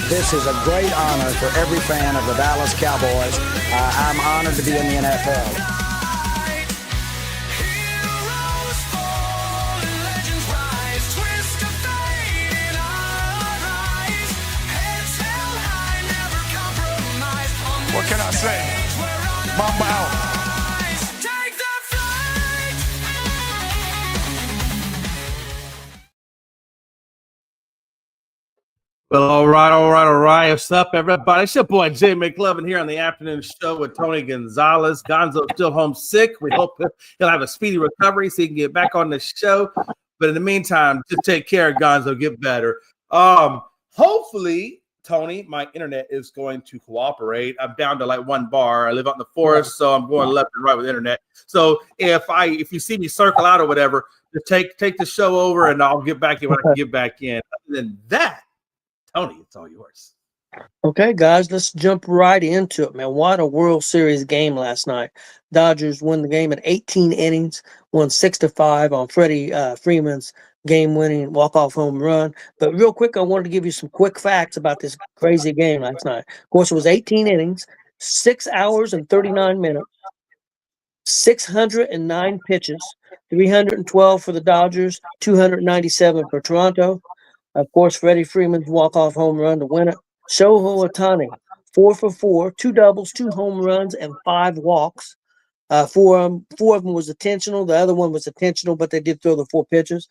This is a great honor for every fan of the Dallas Cowboys. I'm honored to be in the NFL. What can I say? Mamba out. Well, all right. What's up, everybody? It's your boy, Jay McLovin, here on the afternoon show with Tony Gonzalez. Gonzo's still homesick. We hope he'll have a speedy recovery so he can get back on the show. But in the meantime, just take care of Gonzo, get better. Hopefully, Tony, my internet is going to cooperate. I'm down to like one bar. I live out in the forest, so I'm going left and right with internet. So if you see me circle out or whatever, just take the show over and I'll get back in when I can get back in. Other than that, Tony, it's all yours. Okay, guys, let's jump right into it, man. What a World Series game last night. Dodgers won the game in 18 innings, won 6-5 on Freddie Freeman's game-winning walk-off home run. But real quick, I wanted to give you some quick facts about this crazy game last night. Of course, it was 18 innings, 6 hours and 39 minutes, 609 pitches, 312 for the Dodgers, 297 for Toronto. Of course, Freddie Freeman's walk-off home run to win it. Shohei Ohtani, 4 for 4, 2 doubles, 2 home runs, and 5 walks. 4 of them was intentional. The other one was intentional, but they did throw the 4 pitches.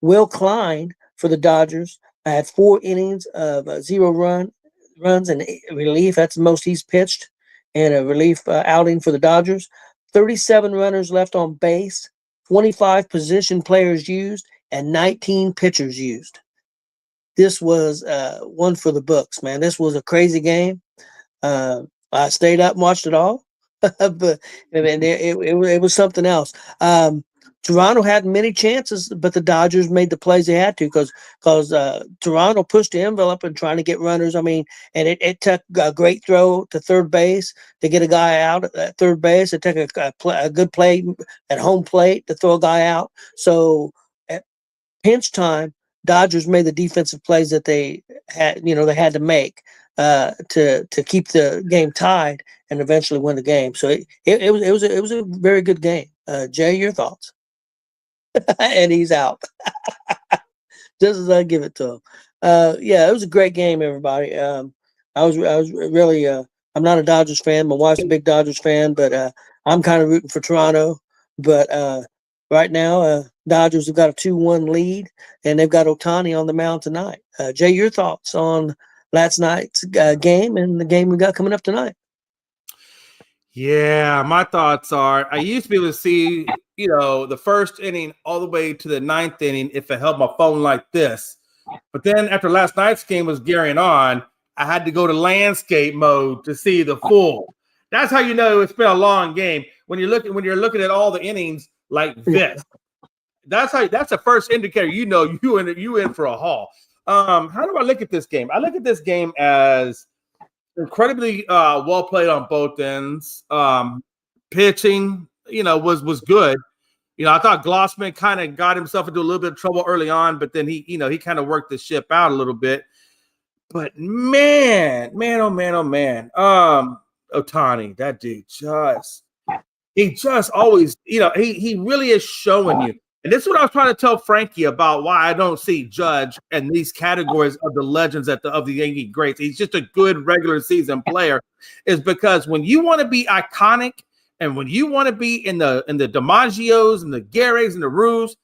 Will Klein for the Dodgers had 4 innings of 0 runs and relief. That's the most he's pitched, and a relief outing for the Dodgers. 37 runners left on base, 25 position players used, and 19 pitchers used. This was one for the books, man. This was a crazy game. I stayed up and watched it all, but it was something else. Toronto had many chances, but the Dodgers made the plays they had to because Toronto pushed the envelope and trying to get runners. I mean, and it took a great throw to third base to get a guy out at third base. It took a good play at home plate to throw a guy out. So at pinch time, Dodgers made the defensive plays that they had to make to keep the game tied and eventually win the game. So it was a very good game. Jay, your thoughts? And he's out. Just as I give it to him. Yeah, it was a great game, everybody. I was really I'm not a Dodgers fan. My wife's a big Dodgers fan, but I'm kind of rooting for Toronto. But right now, Dodgers have got a 2-1 lead, and they've got Ohtani on the mound tonight. Jay, your thoughts on last night's game and the game we got coming up tonight? Yeah, my thoughts are I used to be able to see, the first inning all the way to the 9th inning if I held my phone like this. But then after last night's game was carrying on, I had to go to landscape mode to see the full. That's how you know it's been a long game. When you're looking at all the innings like this. That's the first indicator you in for a haul. How do I look at this game? I look at this game as incredibly well played on both ends. Pitching, was good. I thought Glossman kind of got himself into a little bit of trouble early on, but then he kind of worked the ship out a little bit. But man, oh man. Ohtani, that dude he just always, he really is showing you. And this is what I was trying to tell Frankie about why I don't see Judge in these categories of the legends of the Yankee greats. He's just a good regular season player, is because when you want to be iconic and when you want to be in the DiMaggios and the Garys and the Rues,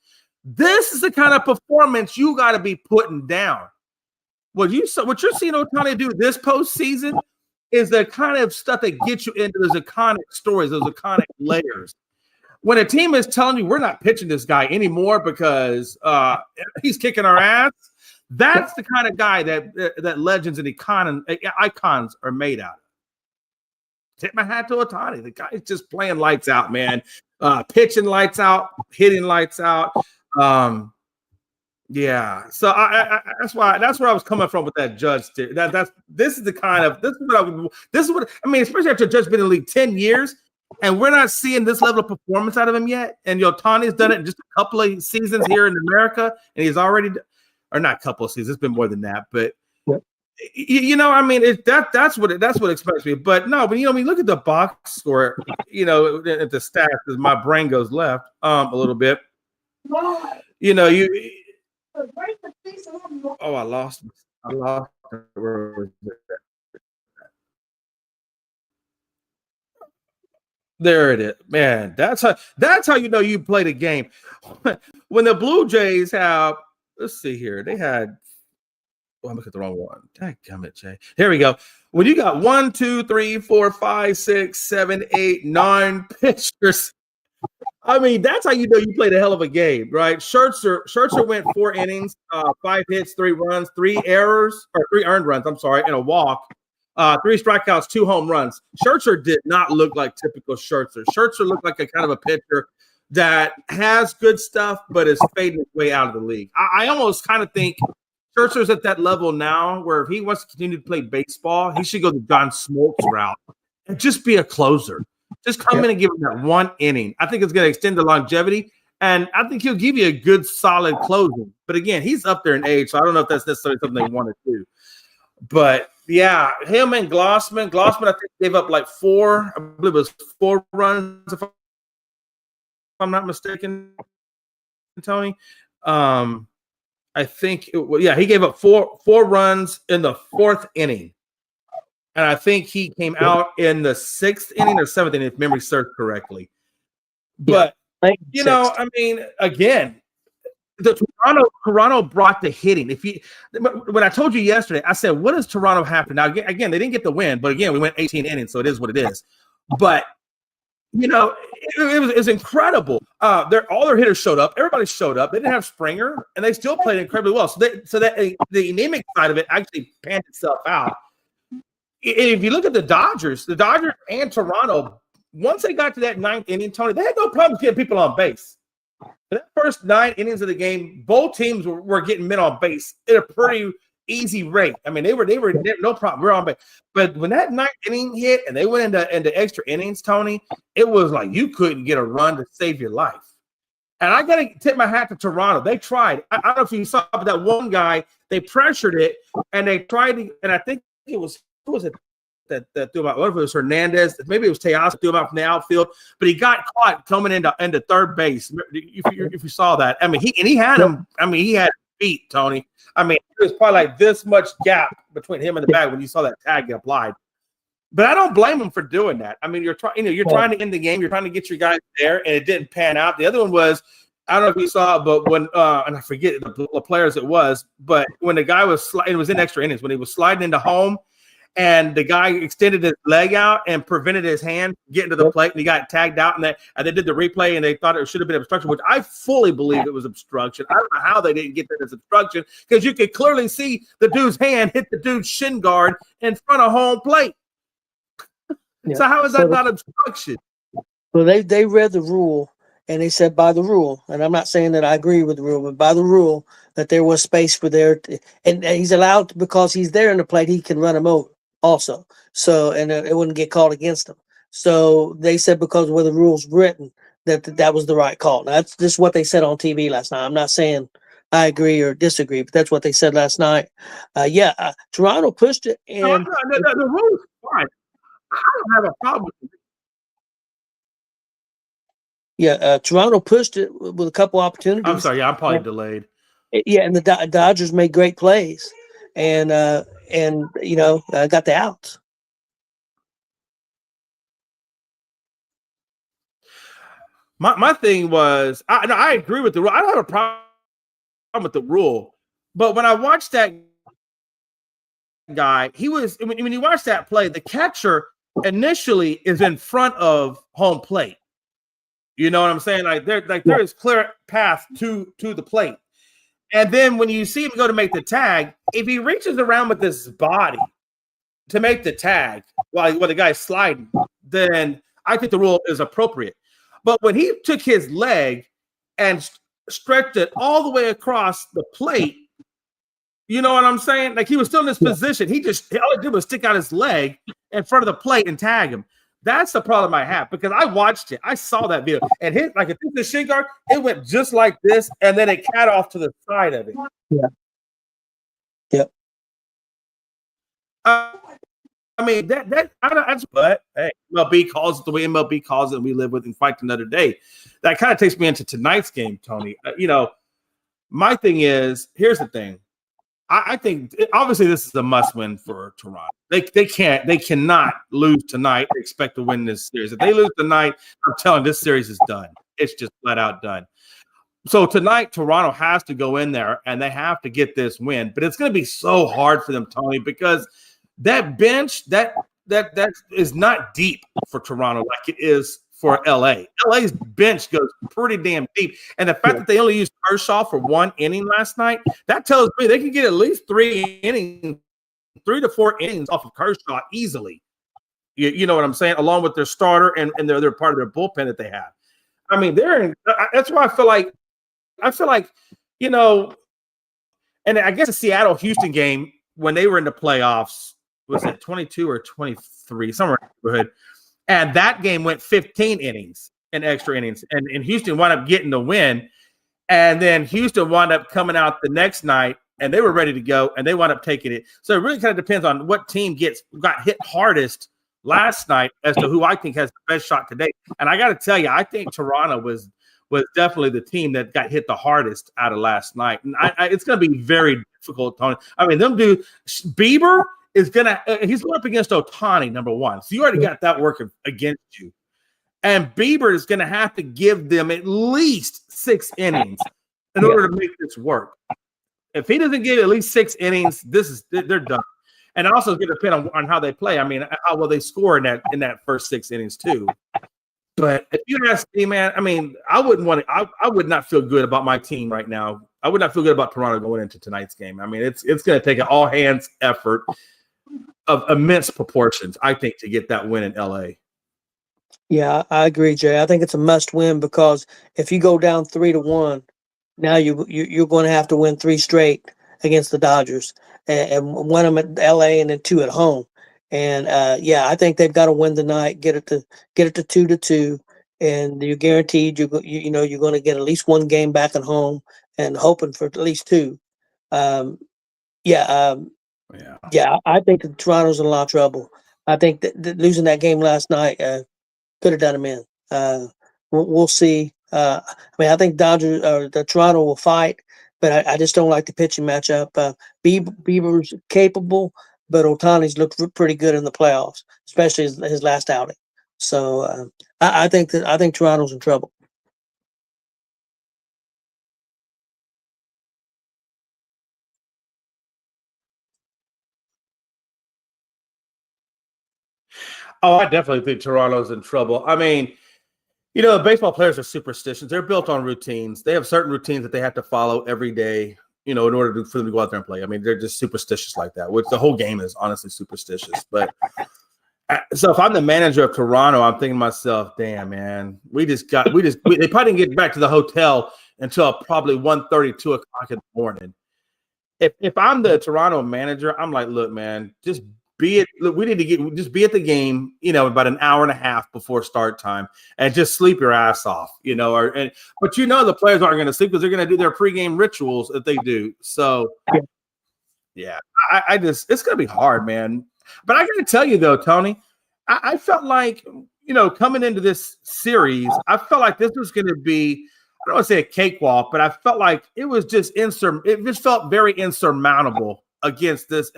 this is the kind of performance you got to be putting down. What you're seeing Ohtani do this postseason is the kind of stuff that gets you into those iconic stories, those iconic layers. When a team is telling you we're not pitching this guy anymore because he's kicking our ass, that's the kind of guy that legends and icons are made out of. Tip my hat to Ohtani. The guy's just playing lights out, man. Pitching lights out, hitting lights out. Yeah, so that's where I was coming from with that Judge. This is what I mean, especially after Judge been in the league 10 years, and we're not seeing this level of performance out of him yet. And Ohtani's done it in just a couple of seasons here in America, and he's already, or not a couple of seasons, it's been more than that, but I mean, that's what excites me. But no, but I mean, look at the box score. At the stats, as my brain goes left a little bit. I lost. Where was it? There it is, man. That's how you know you played a game. When the Blue Jays have, let's see here, they had. Oh, I'm looking at the wrong one. Dadgummit, Jay. Here we go. When you got 1, 2, 3, 4, 5, 6, 7, 8, 9 pitchers. I mean, that's how you know you played a hell of a game, right? Scherzer went 4 innings, 5 hits, 3 runs, 3 errors, or 3 earned runs, I'm sorry, and a walk. 3 strikeouts, 2 home runs. Scherzer did not look like typical Scherzer. Scherzer looked like a kind of a pitcher that has good stuff, but is fading his way out of the league. I almost kind of think Scherzer's at that level now where if he wants to continue to play baseball, he should go the John Smoltz route and just be a closer. Just come in and give him that 1 inning. I think it's going to extend the longevity, and I think he'll give you a good, solid closing. But again, he's up there in age, so I don't know if that's necessarily something they want to do. But yeah, him and Glossman. Glossman, I think, gave up like 4. I believe it was 4 runs, if I'm not mistaken, Tony. I think he gave up 4 runs in the 4th inning. And I think he came out in the 6th inning or 7th inning, if memory serves correctly. But, I mean, again, the Toronto brought the hitting. When I told you yesterday, I said, what does Toronto have to now? Again, they didn't get the win, but again, we went 18 innings, so it is what it is. But it was incredible. All their hitters showed up. Everybody showed up. They didn't have Springer, and they still played incredibly well. So that the anemic side of it actually panned itself out. If you look at the Dodgers and Toronto, once they got to that 9th inning, Tony, they had no problems getting people on base. For that first 9 innings of the game, both teams were getting men on base at a pretty easy rate. I mean, they were no problem. We're on base. But when that 9th inning hit and they went into extra innings, Tony, it was like you couldn't get a run to save your life. And I got to tip my hat to Toronto. They tried. I don't know if you saw, but that one guy, they pressured it, and they tried to, and I think it was – who was it that threw him out? What if it was Hernandez? Maybe it was Tejas threw him out from the outfield, but he got caught coming into third base. If you saw that, I mean, he had him. I mean, he had feet, Tony. I mean, it was probably like this much gap between him and the bag when you saw that tag get applied. But I don't blame him for doing that. I mean, you're trying to end the game. You're trying to get your guys there, and it didn't pan out. The other one was, I don't know if you saw it, but when and I forget the players it was, but when the guy was it was in extra innings when he was sliding into home. And the guy extended his leg out and prevented his hand getting to the plate, and he got tagged out. And they did the replay, and they thought it should have been obstruction, which I fully believe it was obstruction. I don't know how they didn't get that as obstruction, because you could clearly see the dude's hand hit the dude's shin guard in front of home plate. Yeah. So how is that not obstruction? Well, they read the rule, and they said by the rule, and I'm not saying that I agree with the rule, but by the rule that there was space for there, and he's allowed, because he's there in the plate, he can run him over. Also, so and it wouldn't get called against them. So they said because of where the rules written that was the right call. Now, that's just what they said on TV last night. I'm not saying I agree or disagree, but that's what they said last night. Toronto pushed it, and the rules fine. I don't have a problem with it. Yeah, Toronto pushed it with a couple opportunities. I'm sorry, I'm probably delayed. Yeah, and the Dodgers made great plays, and got the outs. My thing was, I agree with the rule. I don't have a problem with the rule, but when I watched that guy, when you watch that play, the catcher initially is in front of home plate. You know what I'm saying? There is clear path to the plate. And then when you see him go to make the tag, if he reaches around with his body to make the tag while the guy's sliding, then I think the rule is appropriate. But when he took his leg and stretched it all the way across the plate, you know what I'm saying? Like, he was still in this position. All he did was stick out his leg in front of the plate and tag him. That's the problem I have, because I watched it. I saw that video, and if this is the shin guard, it went just like this, and then it cat off to the side of it. Yeah. Yep. I mean but hey, MLB calls it the way MLB calls it, and we live with and fight another day. That kind of takes me into tonight's game, Tony. My thing is, here's the thing. I think obviously this is a must-win for Toronto. They cannot lose tonight and expect to win this series. If they lose tonight, I'm telling you, this series is done. It's just flat out done. So tonight, Toronto has to go in there and they have to get this win. But it's going to be so hard for them, Tony, because that bench that is not deep for Toronto like it is for LA. LA's bench goes pretty damn deep. And the fact that they only used Kershaw for one inning last night, that tells me they can get at least 3 to 4 innings off of Kershaw easily. You know what I'm saying? Along with their starter and they're part of their bullpen that they have. I mean, that's why I feel like, and I guess the Seattle-Houston game, when they were in the playoffs, was it 22 or 23, somewhere in the neighborhood. And that game went 15 innings and extra innings. And Houston wound up getting the win. And then Houston wound up coming out the next night, and they were ready to go, and they wound up taking it. So it really kind of depends on what team got hit hardest last night as to who I think has the best shot today. And I got to tell you, I think Toronto was definitely the team that got hit the hardest out of last night. And it's going to be very difficult, Tony. I mean, Bieber is he's going up against Ohtani, number one. So you already got that working against you. And Bieber is going to have to give them at least 6 innings in order to make this work. If he doesn't get at least 6 innings, they're done. And also it's going to depend on how they play. I mean, how will they score in that first 6 innings too. But if you ask me, man, I mean, I would not feel good about my team right now. I would not feel good about Toronto going into tonight's game. I mean, it's going to take an all hands effort of immense proportions, I think, to get that win in LA. Yeah, I agree, Jay. I think it's a must win because if you go down 3-1, now you're going to have to win 3 straight against the Dodgers and win them at LA and then 2 at home. And I think they've got to win tonight, get it to 2-2, and you're guaranteed you're going to get at least 1 game back at home and hoping for at least 2. I think that Toronto's in a lot of trouble. I think that losing that game last night could have done them in. We'll see. I think the Toronto will fight, but I just don't like the pitching matchup. Bieber's capable, but Ohtani's looked pretty good in the playoffs, especially his last outing. So I think Toronto's in trouble. Oh, I definitely think Toronto's in trouble. I mean, baseball players are superstitious. They're built on routines. They have certain routines that they have to follow every day, in order for them to go out there and play. I mean, they're just superstitious like that, which the whole game is honestly superstitious. But so if I'm the manager of Toronto, I'm thinking to myself, damn, man, they probably didn't get back to the hotel until probably 1:30, 2 o'clock in the morning. If I'm the Toronto manager, I'm like, look, man, just be at the game, about an hour and a half before start time and just sleep your ass off, but the players aren't going to sleep because they're going to do their pregame rituals if they do. So yeah, it's going to be hard, man. But I got to tell you though, Tony, I felt like, coming into this series, I felt like this was going to be, I don't want to say a cakewalk, but I felt like it was it just felt very insurmountable against this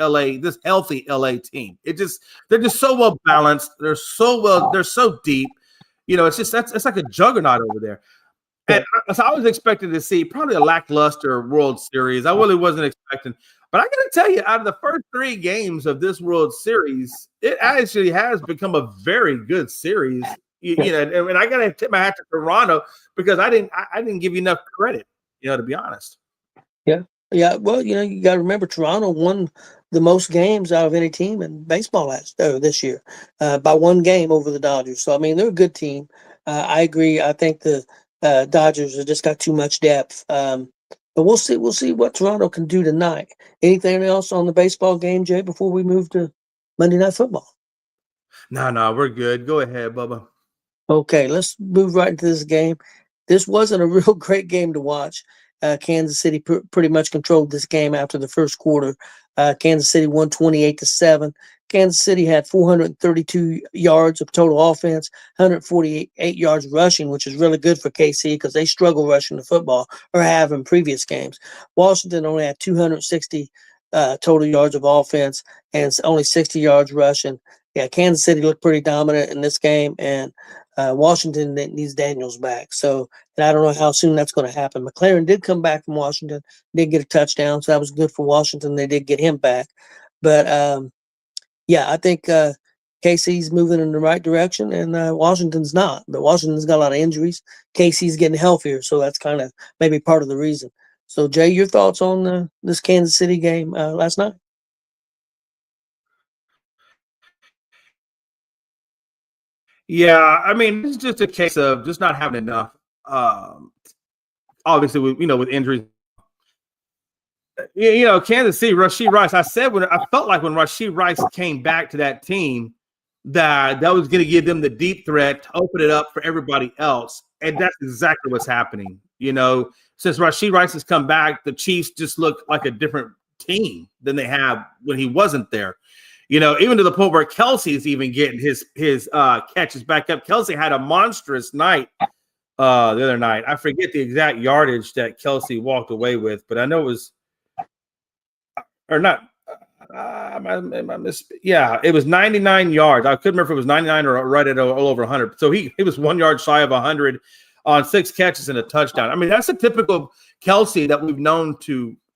healthy LA team. They're just so well balanced. They're so deep. It's like a juggernaut over there. And so I was expecting to see probably a lackluster World Series. I really wasn't expecting. But I got to tell you, out of the first 3 games of this World Series, it actually has become a very good series. And I got to tip my hat to Toronto because I didn't give you enough credit, to be honest. Yeah. Yeah, well, you got to remember Toronto won the most games out of any team in baseball this year by 1 game over the Dodgers. So, I mean, they're a good team. I agree. I think the Dodgers have just got too much depth. But we'll see. We'll see what Toronto can do tonight. Anything else on the baseball game, Jay, before we move to Monday Night Football? No, we're good. Go ahead, Bubba. Okay, let's move right into this game. This wasn't a real great game to watch. Kansas City pretty much controlled this game after the first quarter. Kansas City won 28-7. Kansas City had 432 yards of total offense, 148 yards rushing, which is really good for KC because they struggle rushing the football or have in previous games. Washington only had 260 total yards of offense and only 60 yards rushing. Yeah, Kansas City looked pretty dominant in this game, and Washington needs Daniels back. So, and I don't know how soon that's going to happen. McLaren did come back from Washington, did get a touchdown, so that was good for Washington. They did get him back. But, yeah, I think KC's moving in the right direction, and Washington's not. But Washington's got a lot of injuries. KC's getting healthier, so that's kind of maybe part of the reason. So, Jay, your thoughts on this Kansas City game last night? Yeah, I mean, it's just a case of just not having enough. Obviously, with injuries. Kansas City, Rashee Rice. I felt like when Rashee Rice came back to that team, that was going to give them the deep threat to open it up for everybody else, and that's exactly what's happening. Since Rashee Rice has come back, the Chiefs just look like a different team than they have when he wasn't there. Even to the point where Kelsey's even getting his catches back up. Kelsey had a monstrous night the other night. I forget the exact yardage that Kelsey walked away with, but I know it was or not. It was 99 yards. I couldn't remember if it was 99 or right at all over 100. So he was 1 yard shy of 100 on 6 catches and a touchdown. I mean, that's a typical Kelsey that we've known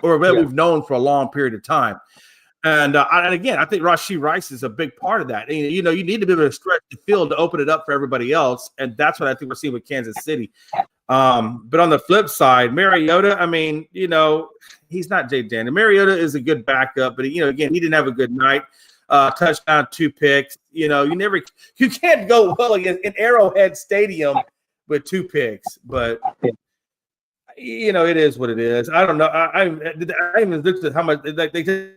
we've known for a long period of time. And again, I think Rashee Rice is a big part of that. And, you need to be able to stretch the field to open it up for everybody else, and that's what I think we're seeing with Kansas City. But on the flip side, Mariota, I mean, he's not Jay Daniels. Mariota is a good backup, but again, he didn't have a good night. Touchdown, 2 picks. You can't go well against in Arrowhead Stadium with 2 picks, but. It is what it is. I don't know. I even looked at how much they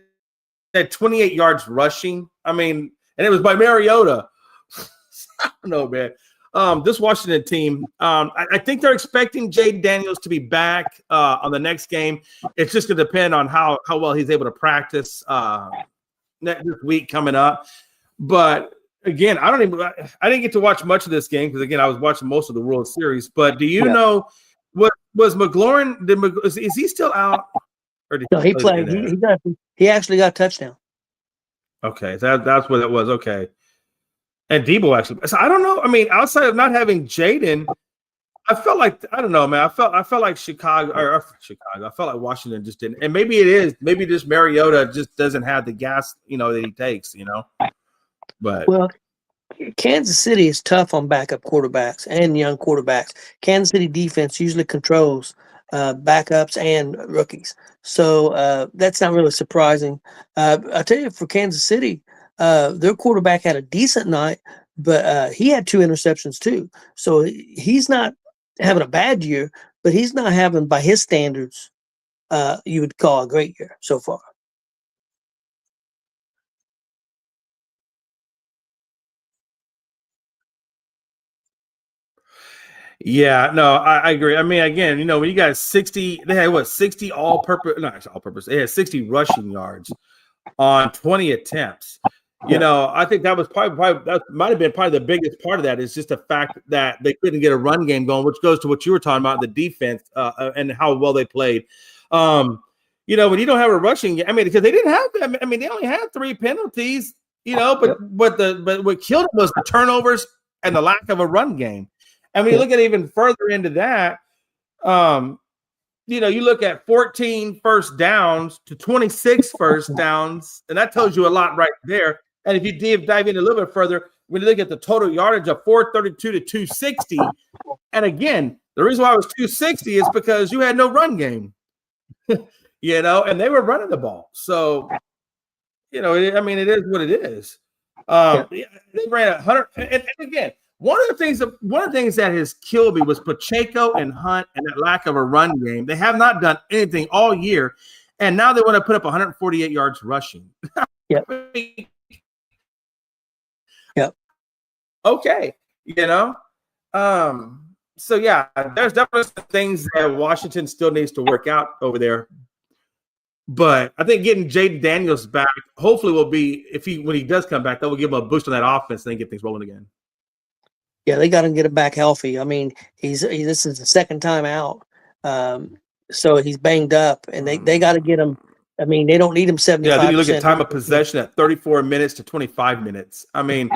had 28 yards rushing. I mean, and it was by Mariota. I don't know, man. This Washington team, I think they're expecting Jay Daniels to be back on the next game. It's just going to depend on how well he's able to practice next week coming up. But again, I didn't get to watch much of this game because again, I was watching most of the World Series. But do you know what was McLaurin? Is he still out? Or did he played. He actually got a touchdown. Okay, that's what it was. Okay. And Debo actually. So I don't know. I mean, outside of not having Jaden, I felt like I don't know, man. I felt like Chicago. I felt like Washington just didn't. And maybe it is. Maybe just Mariota just doesn't have the gas, that he takes. But Kansas City is tough on backup quarterbacks and young quarterbacks. Kansas City defense usually controls backups and rookies, so that's not really surprising. I tell you, for Kansas City. Their quarterback had a decent night, but he had 2 interceptions too. So he's not having a bad year, but he's not having, by his standards, you would call a great year so far. Yeah, no, I agree. I mean, again, when you got 60, they had 60 all-purpose, not all-purpose. They had 60 rushing yards on 20 attempts. I think that was probably that might have been probably the biggest part of that is just the fact that they couldn't get a run game going, which goes to what you were talking about, the defense and how well they played. When you don't have a rushing game, I mean, because they didn't have them. I mean, they only had 3 penalties, but what killed them was the turnovers and the lack of a run game. And when you look at even further into that, you look at 14 first downs to 26 first downs, and that tells you a lot right there. And if you dive in a little bit further, when you look at the total yardage of 432 to 260, and again, the reason why it was 260 is because you had no run game, and they were running the ball. So, it is what it is. They ran 100, and again, one of the things that has killed me was Pacheco and Hunt and that lack of a run game. They have not done anything all year, and now they want to put up 148 yards rushing. Yep. Yep. Okay. So yeah, there's definitely some things that Washington still needs to work out over there. But I think getting Jaden Daniels back hopefully will be, when he does come back, that will give him a boost on that offense and then get things rolling again. Yeah, they got to get him back healthy. I mean, this is the second time out, so he's banged up, and they got to get him. I mean, they don't need him 75%. Yeah, then you look at time of possession at 34 minutes to 25 minutes. I mean,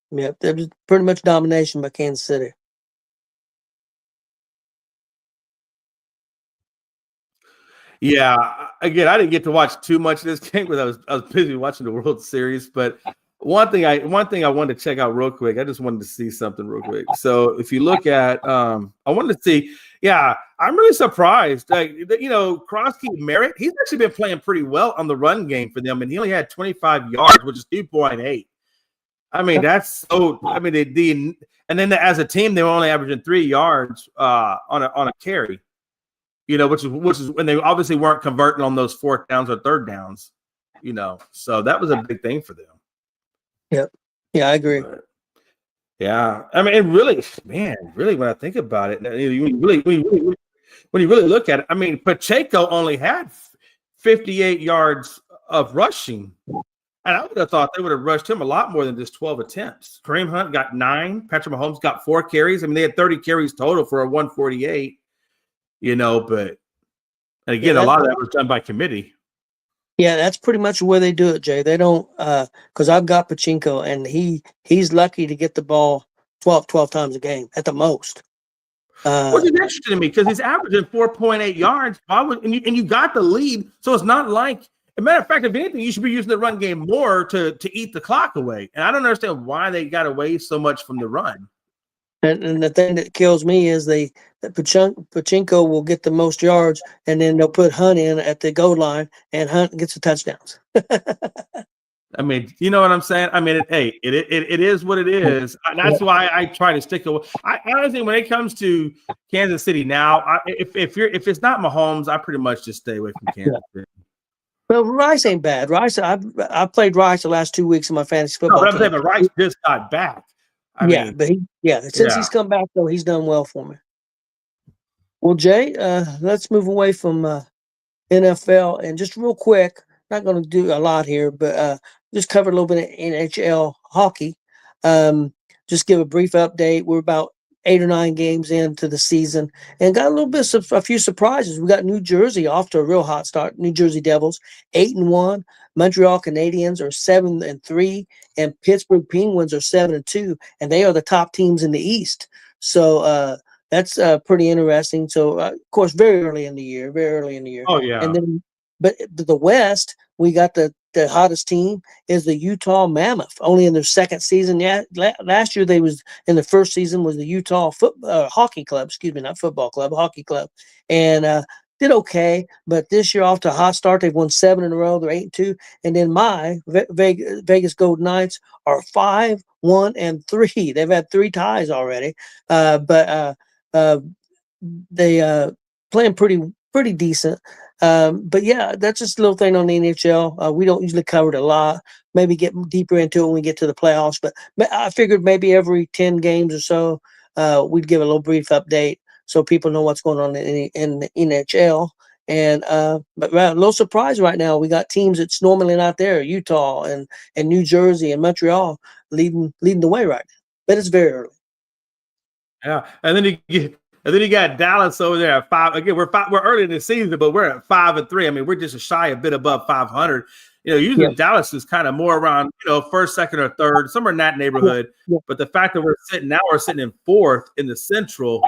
yeah, there was pretty much domination by Kansas City. yeah. Again, I didn't get to watch too much of this game because I was busy watching the World Series. But one thing I wanted to check out real quick. I just wanted to see something real quick. So if you look at, I wanted to see. Yeah, I'm really surprised. Krosky Merritt, he's actually been playing pretty well on the run game for them, and he only had 25 yards, which is 2.8. I mean, that's so. I mean, and then as a team, they were only averaging 3 yards on a carry. Which is when they obviously weren't converting on those 4th downs or 3rd downs. So that was a big thing for them. Yep. Yeah, I agree. But, yeah, I mean, really, when I think about it, when you really look at it, I mean, Pacheco only had 58 yards of rushing. And I would have thought they would have rushed him a lot more than just 12 attempts. Kareem Hunt got 9. Patrick Mahomes got 4 carries. I mean, they had 30 carries total for a 148. But again, a lot of that was done by committee. Yeah, that's pretty much the way they do it, Jay. They don't because I've got Pacheco, and he's lucky to get the ball 12 times a game at the most. Which is interesting to me because he's averaging 4.8 yards. And you got the lead, so it's not like. As a matter of fact, if anything, you should be using the run game more to eat the clock away. And I don't understand why they got away so much from the run. And the thing that kills me is that Pachinko will get the most yards, and then they'll put Hunt in at the goal line, and Hunt gets the touchdowns. I mean, you know what I'm saying? I mean, it is what it is. That's why I try to stick to. I honestly, when it comes to Kansas City now, if it's not Mahomes, I pretty much just stay away from Kansas City. Well, Rice ain't bad. Rice, I've played Rice the last 2 weeks in my fantasy football. No, but I'm saying, but Rice just got back. Since he's come back though, he's done well for me. Well, Jay, let's move away from NFL and just real quick. Not going to do a lot here, but just cover a little bit of NHL hockey. Just give a brief update. We're about 8 or 9 games into the season, and got a few surprises. We got New Jersey off to a real hot start. New Jersey Devils 8-1. Montreal Canadiens are 7-3, and Pittsburgh Penguins are 7-2, and they are the top teams in the East. So that's pretty interesting. So of course, very early in the year. Oh yeah. And then, but the West, we got the hottest team is the Utah Mammoth, only in their second season. Yeah, last year they was in the first season was the Utah hockey club. Excuse me, not football club, hockey club, and did okay. But this year off to a hot start. They've won 7 in a row. They're 8-2, and then my Vegas Golden Knights are 5-1-3. They've had 3 ties already, but they playing pretty decent. But yeah, that's just a little thing on the NHL. We don't usually cover it a lot. Maybe get deeper into it when we get to the playoffs. But I figured maybe every 10 games or so, we'd give a little brief update so people know what's going on in the NHL. And but a little surprise right now. We got teams that's normally not there: Utah and New Jersey and Montreal leading the way right now. But it's very early. Yeah, and then you got Dallas over there at 5. Again, we're early in the season, but we're at 5-3. I mean, we're just a bit above 500. Usually Dallas is kind of more around, first, second, or third, somewhere in that neighborhood. Yeah. But the fact that we're sitting in 4th in the Central.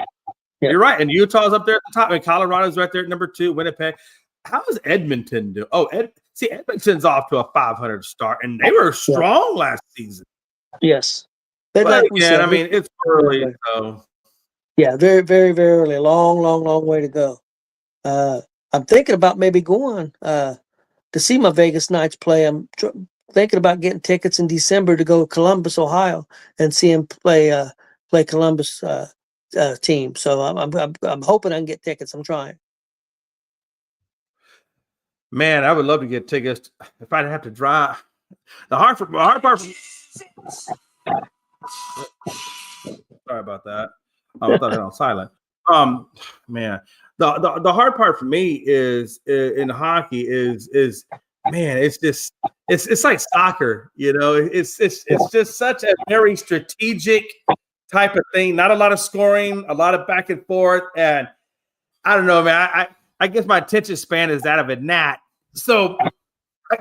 Yeah. You're right, and Utah's up there at the top, and Colorado's right there at number 2. Winnipeg. How is Edmonton do? Oh, Edmonton's off to a 500 start, and they were strong last season. Yes, but like said, I mean, it's early, so. Yeah, very, very, very early. Long way to go. I'm thinking about maybe going to see my Vegas Knights play. I'm thinking about getting tickets in December to go to Columbus, Ohio, and see them play Columbus team. So I'm hoping I can get tickets. I'm trying. Man, I would love to get tickets if I'd have to drive. The hard part. about that. I thought I had it on silent. Man, the hard part for me is in hockey is man, it's just it's like soccer, you know. It's just such a very strategic type of thing. Not a lot of scoring, a lot of back and forth, and I don't know, man. I guess my attention span is that of a gnat, so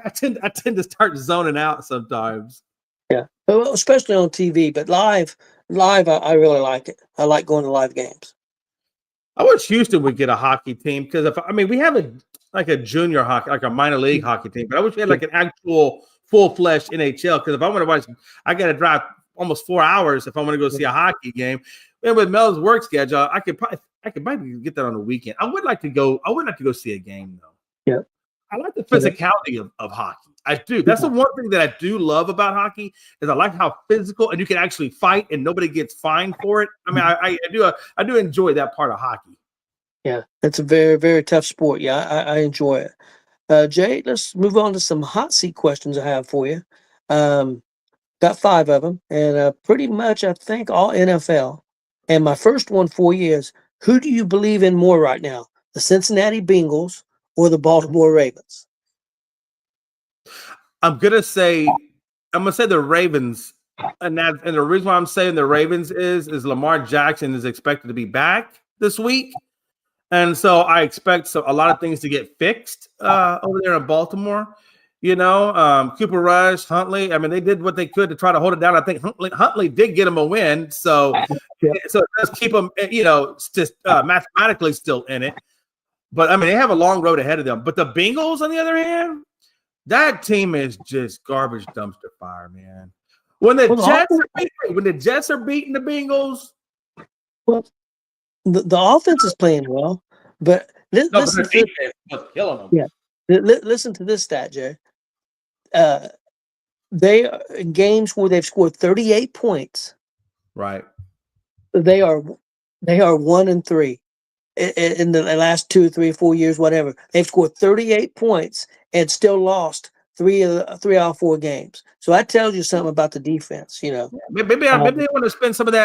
I tend to start zoning out sometimes. Yeah, well, especially on TV, but live, I really like it. I like going to live games. I wish Houston would get a hockey team because we have a junior hockey, like a minor league hockey team, but I wish we had like an actual full-fledged NHL. Because if I want to watch, I got to drive almost 4 hours if I want to go see a hockey game. And with Mel's work schedule, I could probably get that on the weekend. I would like to go see a game though. Yeah, I like the physicality of hockey. I do. That's the one thing that I do love about hockey is I like how physical and you can actually fight and nobody gets fined for it. I mean, I do enjoy that part of hockey. Yeah, it's a very, very tough sport. Yeah, I enjoy it. Jay, let's move on to some hot seat questions I have for you. Got 5 of them, and pretty much I think all NFL. And my first one for you is, who do you believe in more right now, the Cincinnati Bengals or the Baltimore Ravens? I'm gonna say the Ravens, and the reason why I'm saying the Ravens is Lamar Jackson is expected to be back this week, and so I expect a lot of things to get fixed over there in Baltimore. You know, Cooper Rush, Huntley. I mean, they did what they could to try to hold it down. I think Huntley did get him a win, so it does keep them, you know, just mathematically still in it. But I mean, they have a long road ahead of them. But the Bengals, on the other hand, that team is just garbage dumpster fire, man. When the Jets are beating the Bengals, well, the offense is playing well, but listen to defense was killing them. Yeah, listen to this stat, Jay. They are in games where they've scored 38 points. Right. They are 1-3 in the last 2, 3, 4 years, whatever. They've scored 38 points and still lost 3 out of 4 games. So that tells you something about the defense, you know. Maybe they want to spend some of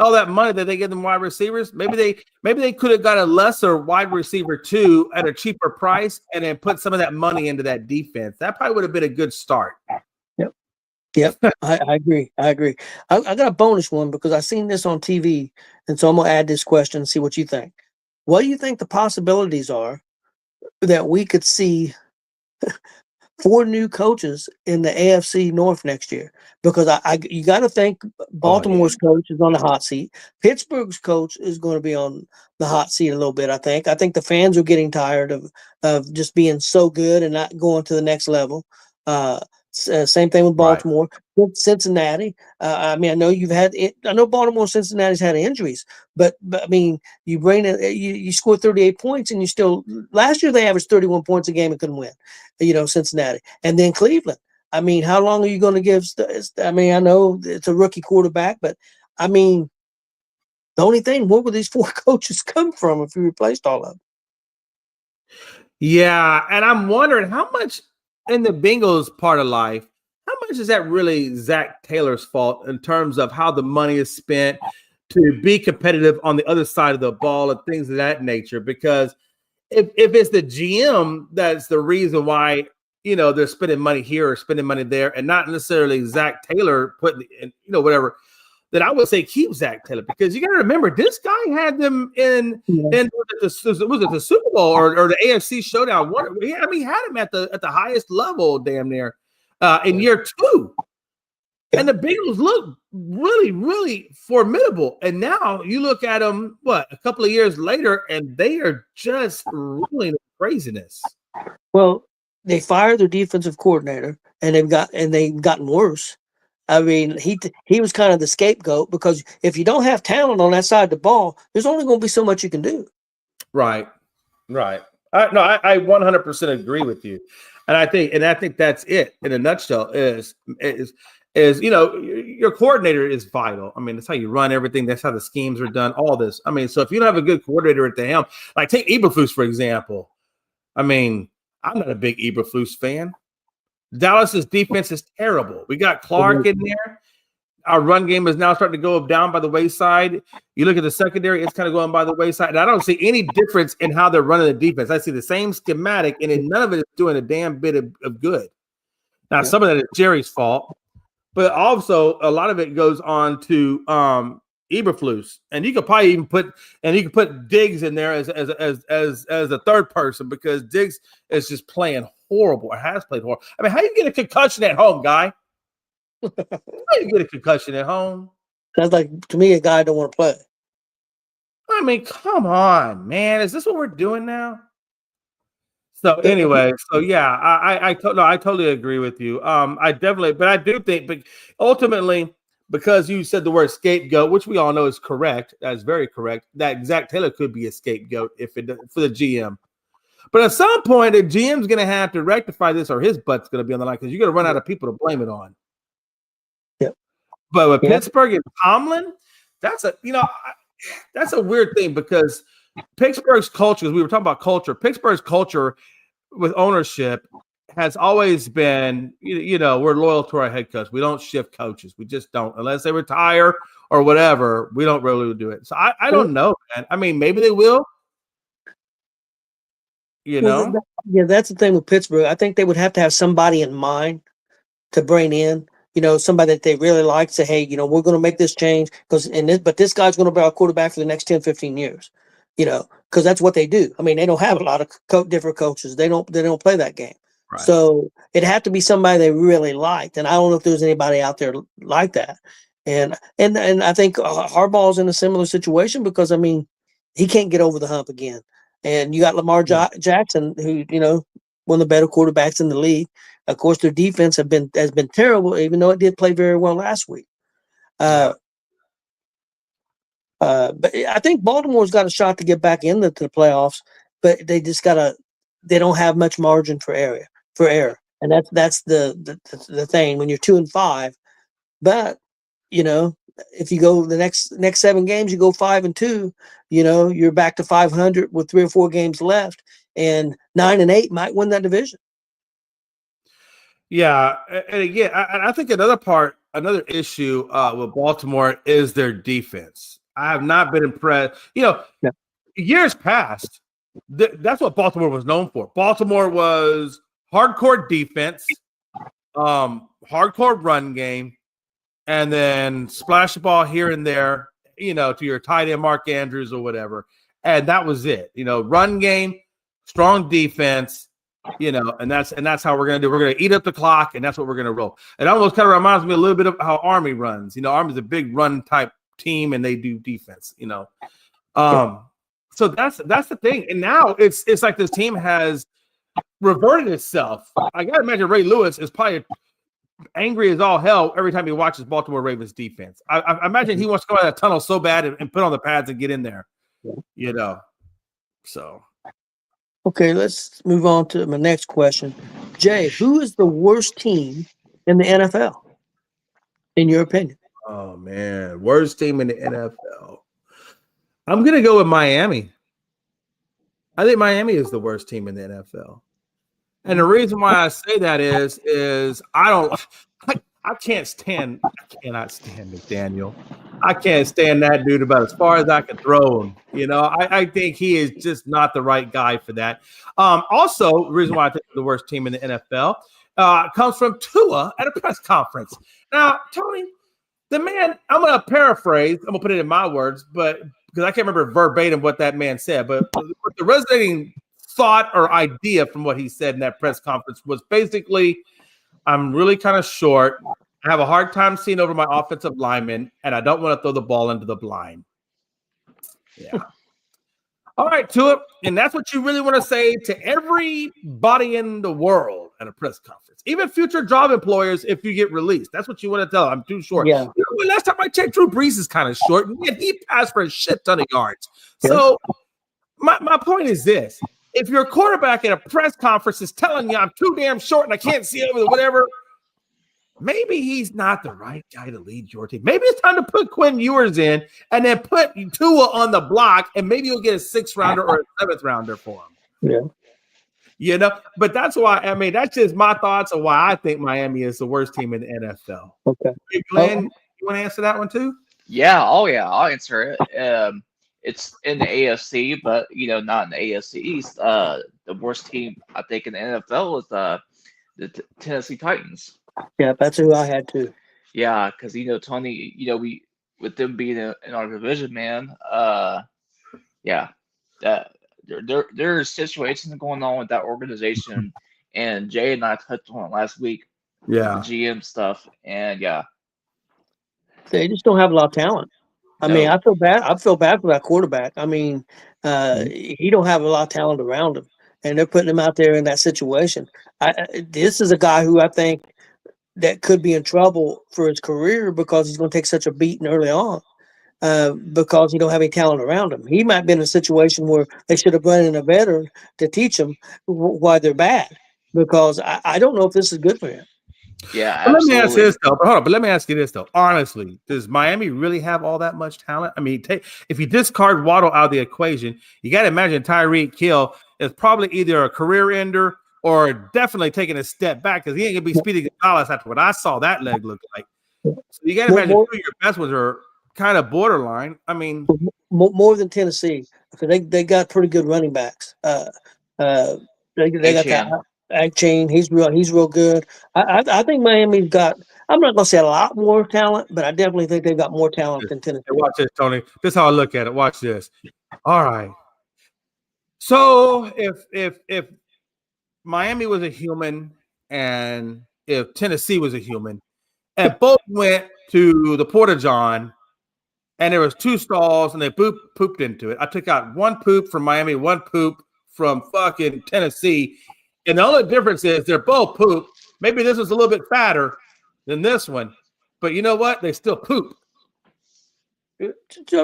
all that money that they give them wide receivers. Maybe they could have got a lesser wide receiver too at a cheaper price and then put some of that money into that defense. That probably would have been a good start. Yep. I agree. I got a bonus one because I seen this on TV, and so I'm gonna add this question and see what you think. What do you think the possibilities are that we could see 4 new coaches in the AFC North next year? Because you got to think Baltimore's coach is on the hot seat. Pittsburgh's coach is going to be on the hot seat a little bit. I think the fans are getting tired of just being so good and not going to the next level. Same thing with Baltimore. Right. Cincinnati. I mean, I know Baltimore and Cincinnati's had injuries, but I mean, you bring it, you scored 38 points, and you still last year they averaged 31 points a game and couldn't win. You know, Cincinnati, and then Cleveland. I mean, how long are you going to give? I mean, I know it's a rookie quarterback, but I mean, the only thing, where would these 4 coaches come from if you replaced all of them? Yeah, and I'm wondering how much in the Bengals part of life, how much is that really Zach Taylor's fault in terms of how the money is spent to be competitive on the other side of the ball and things of that nature? Because if it's the GM that's the reason why, you know, they're spending money here or spending money there and not necessarily Zach Taylor putting in, you know, whatever, then I would say keep Zach Taylor, because you got to remember this guy had them in was it the Super Bowl or the AFC Showdown? He had him at the highest level, damn near, in year 2, and the Bengals look really, really formidable. And now you look at them, a couple of years later, and they are just really craziness. Well, they fired their defensive coordinator, and they've gotten worse. I mean, he was kind of the scapegoat, because if you don't have talent on that side of the ball, there's only going to be so much you can do. Right. I 100% agree with you, and I think that's it in a nutshell. Is you know, your coordinator is vital. I mean, that's how you run everything. That's how the schemes are done. All this. I mean, so if you don't have a good coordinator at the helm, like take Eberflus for example. I mean, I'm not a big Eberflus fan. Dallas's defense is terrible. We got Clark in there. our run game is now starting to go down by the wayside. You look at the secondary, it's kind of going by the wayside. And I don't see any difference in how they're running the defense. I see the same schematic, and none of it is doing a damn bit of good. Now, some of that is Jerry's fault, but also a lot of it goes on to Eberflus. And you could probably even put Diggs in there as a third person, because Diggs is just playing horrible, or has played horrible. I mean, how you get a concussion at home, guy? How you get a concussion at home? Sounds like, to me, a guy don't want to play. I mean, come on, man. Is this what we're doing now? So anyway, so yeah, I totally agree with you. I do think, but ultimately, because you said the word scapegoat, which we all know is correct, that's very correct, that Zach Taylor could be a scapegoat for the GM. But at some point, the GM's going to have to rectify this, or his butt's going to be on the line, because you're going to run out of people to blame it on. But with Pittsburgh and Tomlin, that's a weird thing, because Pittsburgh's culture, as we were talking about culture, Pittsburgh's culture with ownership has always been, we're loyal to our head coach. We don't shift coaches. We just don't, unless they retire or whatever. We don't really do it. So I don't know, man. I mean, maybe they will. That's the thing with Pittsburgh. I think they would have to have somebody in mind to bring in. Somebody that they really like, say, hey, we're going to make this change but this guy's going to be our quarterback for the next 10, 15 years, because that's what they do. I mean, they don't have a lot of different coaches. They don't play that game. Right. So it had to be somebody they really liked. And I don't know if there's anybody out there like that. And I think Harbaugh's in a similar situation, because, I mean, he can't get over the hump again. And you got Lamar Jackson, who, one of the better quarterbacks in the league. Of course, their defense has been terrible, even though it did play very well last week. But I think Baltimore's got a shot to get back into the playoffs, but they just they don't have much margin for error, and that's the thing when you're 2-5. But if you go the next 7 games, you go 5-2. You're back to 500 with 3 or 4 games left, and 9-8 might win that division. Yeah, and again, I think another issue with Baltimore is their defense. I have not been impressed. Years past, that's what Baltimore was known for. Baltimore was hardcore defense, hardcore run game, and then splash the ball here and there, to your tight end Mark Andrews or whatever, and that was it. Run game, strong defense. And that's how we're gonna do. We're gonna eat up the clock, and that's what we're gonna roll. It almost kind of reminds me a little bit of how Army runs. Army's a big run type team, and they do defense. So that's the thing. And now it's like this team has reverted itself. I gotta imagine Ray Lewis is probably angry as all hell every time he watches Baltimore Ravens defense. I imagine he wants to go out of that tunnel so bad and put on the pads and get in there. So. Okay, let's move on to my next question. Jay, who is the worst team in the NFL, in your opinion? Oh, man. Worst team in the NFL. I'm going to go with Miami. I think Miami is the worst team in the NFL. And the reason why I say that is I cannot stand McDaniel. I can't stand that dude about as far as I can throw him. I think he is just not the right guy for that. Also, the reason why I think the worst team in the NFL comes from Tua at a press conference. Now, Tony, the man, I'm going to paraphrase. I'm going to put it in my words, but because I can't remember verbatim what that man said, but the resonating thought or idea from what he said in that press conference was basically, I'm really kind of short. I have a hard time seeing over my offensive lineman, and I don't want to throw the ball into the blind. Yeah. All right, Tua, and that's what you really want to say to everybody in the world at a press conference, even future job employers if you get released. That's what you want to tell them. I'm too short. Yeah. Last time I checked, Drew Brees is kind of short, and yet he passed for a shit ton of yards. Yeah. So my point is this. If your quarterback at a press conference is telling you I'm too damn short and I can't see over the whatever, maybe he's not the right guy to lead your team. Maybe it's time to put Quinn Ewers in and then put Tua on the block, and maybe you'll get a 6th rounder or a 7th rounder for him. Yeah. But that's why, that's just my thoughts of why I think Miami is the worst team in the NFL. Okay. Glenn, You want to answer that one too? Yeah, oh yeah, I'll answer it. It's in the AFC, but not in the AFC East. The worst team I think in the NFL is the Tennessee Titans. Yeah, that's who I had too. Yeah, because Tony, we with them being in our division, man. Yeah, that there's situations going on with that organization, and Jay and I touched on it last week. Yeah, the GM stuff, and yeah, they just don't have a lot of talent. I mean, I feel bad. I feel bad for that quarterback. I mean, he don't have a lot of talent around him, and they're putting him out there in that situation. This is a guy who I think that could be in trouble for his career because he's going to take such a beating early on because he don't have any talent around him. He might be in a situation where they should have brought in a veteran to teach him why they're bad because I don't know if this is good for him. Yeah, let me ask this though. Hold on, but let me ask you this though. Honestly, does Miami really have all that much talent? I mean, if you discard Waddle out of the equation, you got to imagine Tyreek Hill is probably either a career ender or definitely taking a step back because he ain't gonna be Speedy Gonzalez after what I saw that leg look like. So you got to imagine two of your best ones are kind of borderline. I mean, more than Tennessee because they got pretty good running backs. They got that. Chain, he's real good. I think Miami's got. I'm not gonna say a lot more talent, but I definitely think they've got more talent than Tennessee. Hey, watch this, Tony. This is how I look at it. Watch this. All right. So if Miami was a human and if Tennessee was a human, and both went to the Porta John, and there was 2 stalls, and they pooped into it. I took out 1 poop from Miami, 1 poop from fucking Tennessee. And the only difference is they're both poop. Maybe this was a little bit fatter than this one, but you know what? They still poop.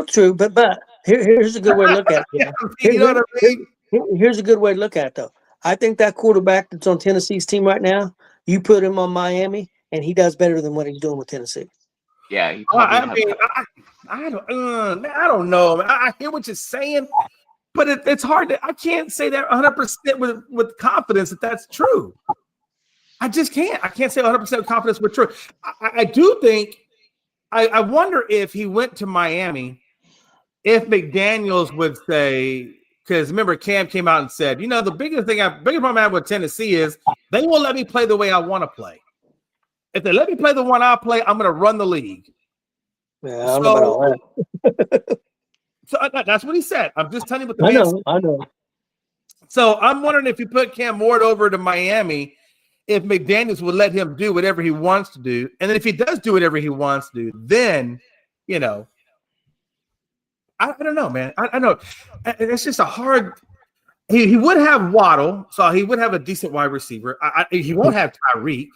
True, but here's a good way to look at it. You know what I mean? Here's a good way to look at it, though. I think that quarterback that's on Tennessee's team right now, you put him on Miami, and he does better than what he's doing with Tennessee. Yeah, I don't know. I hear what you're saying. But it's hard I can't say that 100% with confidence that that's true. I just can't. I can't say 100% with confidence with true. I do think, I wonder if he went to Miami, if McDaniels would say, because remember Cam came out and said, the biggest problem I have with Tennessee is they won't let me play the way I want to play. If they let me play the one I play, I'm going to run the league. Yeah, I don't know about all that. So that's what he said. I'm just telling you what the man said. I know. So I'm wondering if you put Cam Ward over to Miami, if McDaniels would let him do whatever he wants to do. And then if he does do whatever he wants to do, then, I don't know, man. I know. It's just a hard – he would have Waddle, so he would have a decent wide receiver. He won't have Tyreek.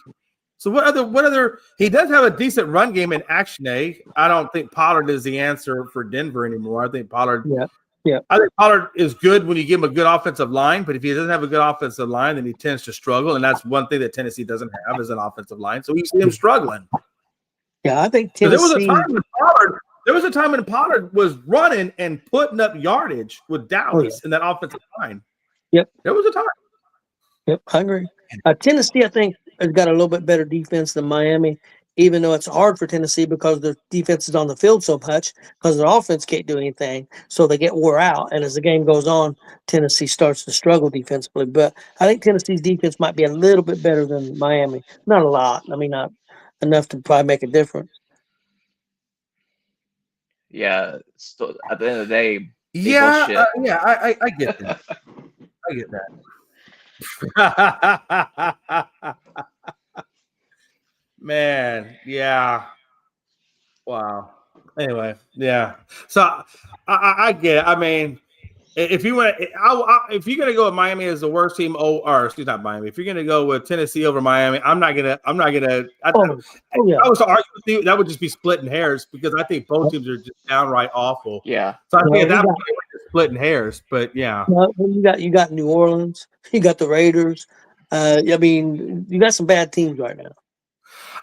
So what other he does have a decent run game in Action A. I don't think Pollard is the answer for Denver anymore. I think Pollard I think Pollard is good when you give him a good offensive line, but if he doesn't have a good offensive line, then he tends to struggle. And that's one thing that Tennessee doesn't have is an offensive line. So you see him struggling. Yeah, I think Tennessee. There was a time when Pollard was running and putting up yardage with Dallas in that offensive line. Yep. There was a time. Yep, I agree. Tennessee, I think, has got a little bit better defense than Miami, even though it's hard for Tennessee because their defense is on the field so much because their offense can't do anything, so they get wore out. And as the game goes on, Tennessee starts to struggle defensively. But I think Tennessee's defense might be a little bit better than Miami. Not a lot. I mean, not enough to probably make a difference. Yeah, still, at the end of the day, I get that. I get that. Man, yeah. Wow. Anyway, yeah. So I get it. I mean, if you want, if you're gonna go with Miami as the worst team, not Miami. If you're gonna go with Tennessee over Miami, I'm not gonna. I was to argue with you, that would just be splitting hairs because I think both teams are just downright awful. Yeah. So I think at that point we're just splitting hairs. But yeah. Well, you got New Orleans, you got the Raiders. I mean, you got some bad teams right now.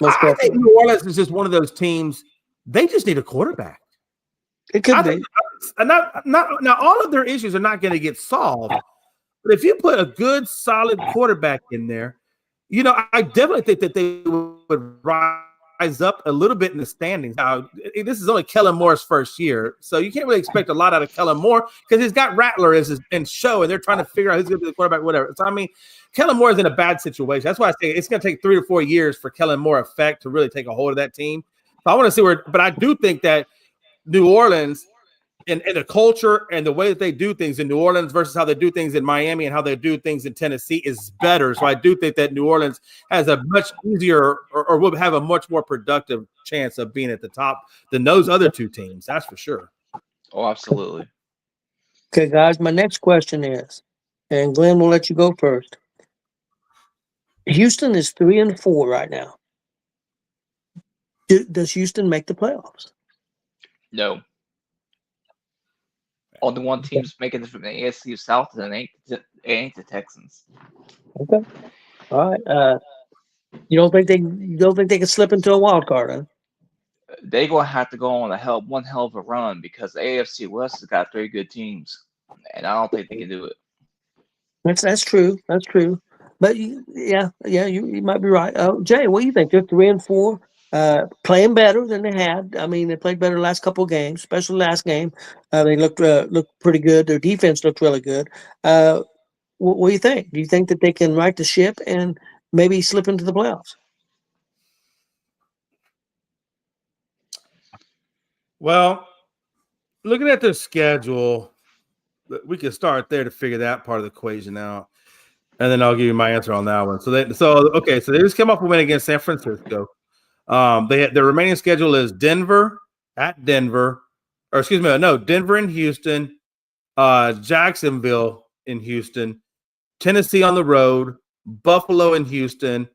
I think New Orleans is just one of those teams. They just need a quarterback. It could be. Now, all of their issues are not going to get solved. But if you put a good, solid quarterback in there, I definitely think that they would rise rise up a little bit in the standings. Now, this is only Kellen Moore's first year, so you can't really expect a lot out of Kellen Moore because he's got Rattler as his show, and they're trying to figure out who's going to be the quarterback, whatever. So, I mean, Kellen Moore is in a bad situation. That's why I say it's going to take 3 or 4 years for Kellen Moore effect to really take a hold of that team. So I want to see where, but I do think that New Orleans and the culture and the way that they do things in New Orleans versus how they do things in Miami and how they do things in Tennessee is better. So I do think that New Orleans has a much easier or will have a much more productive chance of being at the top than those other two teams. That's for sure. Oh, absolutely. Okay, guys, my next question is, and Glenn will let you go first. Houston is 3-4 right now. Does Houston make the playoffs? No. Only one team's making it from the AFC South, and it ain't the Texans. Okay. All right. You don't think they can slip into a wild card, huh? They're gonna have to go on one hell of a run because the AFC West has got 3 good teams, and I don't think they can do it. That's true. That's true. But yeah, you might be right. Jay, what do you think? They're 3-4, playing better than they had. I mean, they played better the last couple of games, especially last game. They looked pretty good. Their defense looked really good. What do you think? Do you think that they can right the ship and maybe slip into the playoffs? Well, looking at their schedule, we can start there to figure that part of the equation out, and then I'll give you my answer on that one. So they just came off a win against San Francisco. Their remaining schedule is Denver and Houston, Jacksonville in Houston, Tennessee on the road, Buffalo in Houston,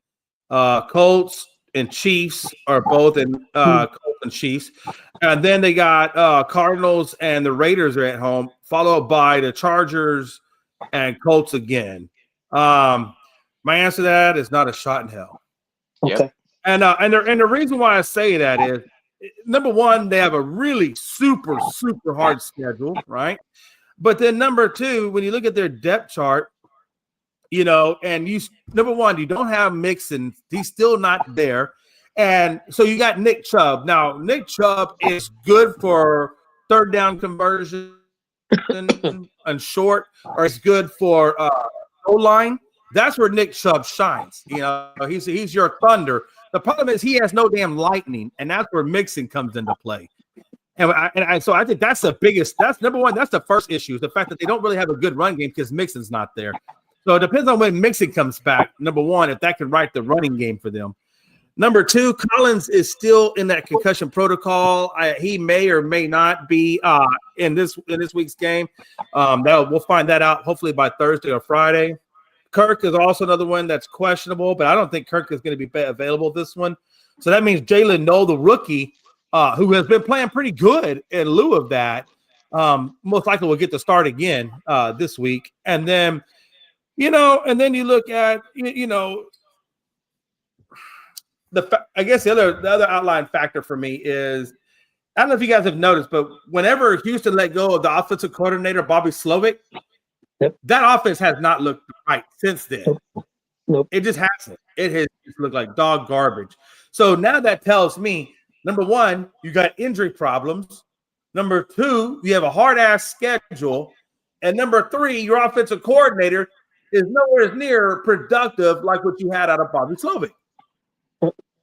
Colts and Chiefs are both in Colts and Chiefs, and then they got Cardinals and the Raiders are at home, followed by the Chargers and Colts again. My answer to that is not a shot in hell. Okay. Yep. And the reason why I say that is, number one, they have a really super hard schedule, right? But then number two, when you look at their depth chart, and number one, you don't have Mixon. He's still not there. And so you got Nick Chubb. Now, Nick Chubb is good for third down conversion and short, or it's good for O-line. That's where Nick Chubb shines. He's your thunder. The problem is he has no damn lightning, and that's where Mixon comes into play. And so I think that's the biggest. That's number one. That's the first issue, is the fact that they don't really have a good run game because Mixon's not there. So it depends on when Mixon comes back. Number one, if that can write the running game for them. Number two, Collins is still in that concussion protocol. He may or may not be in this week's game. We'll find that out hopefully by Thursday or Friday. Kirk is also another one that's questionable, but I don't think Kirk is going to be available this one. So that means Jalen Noel, the rookie, who has been playing pretty good in lieu of that, most likely will get the start again this week. And then, and then you look at, I guess the other outline factor for me is, I don't know if you guys have noticed, but whenever Houston let go of the offensive coordinator, Bobby Slovic, that offense has not looked right since then. Nope. It just hasn't. It has just looked like dog garbage. So now that tells me, number one, you got injury problems. Number two, you have a hard-ass schedule. And number three, your offensive coordinator is nowhere near productive like what you had out of Bobby Slovic.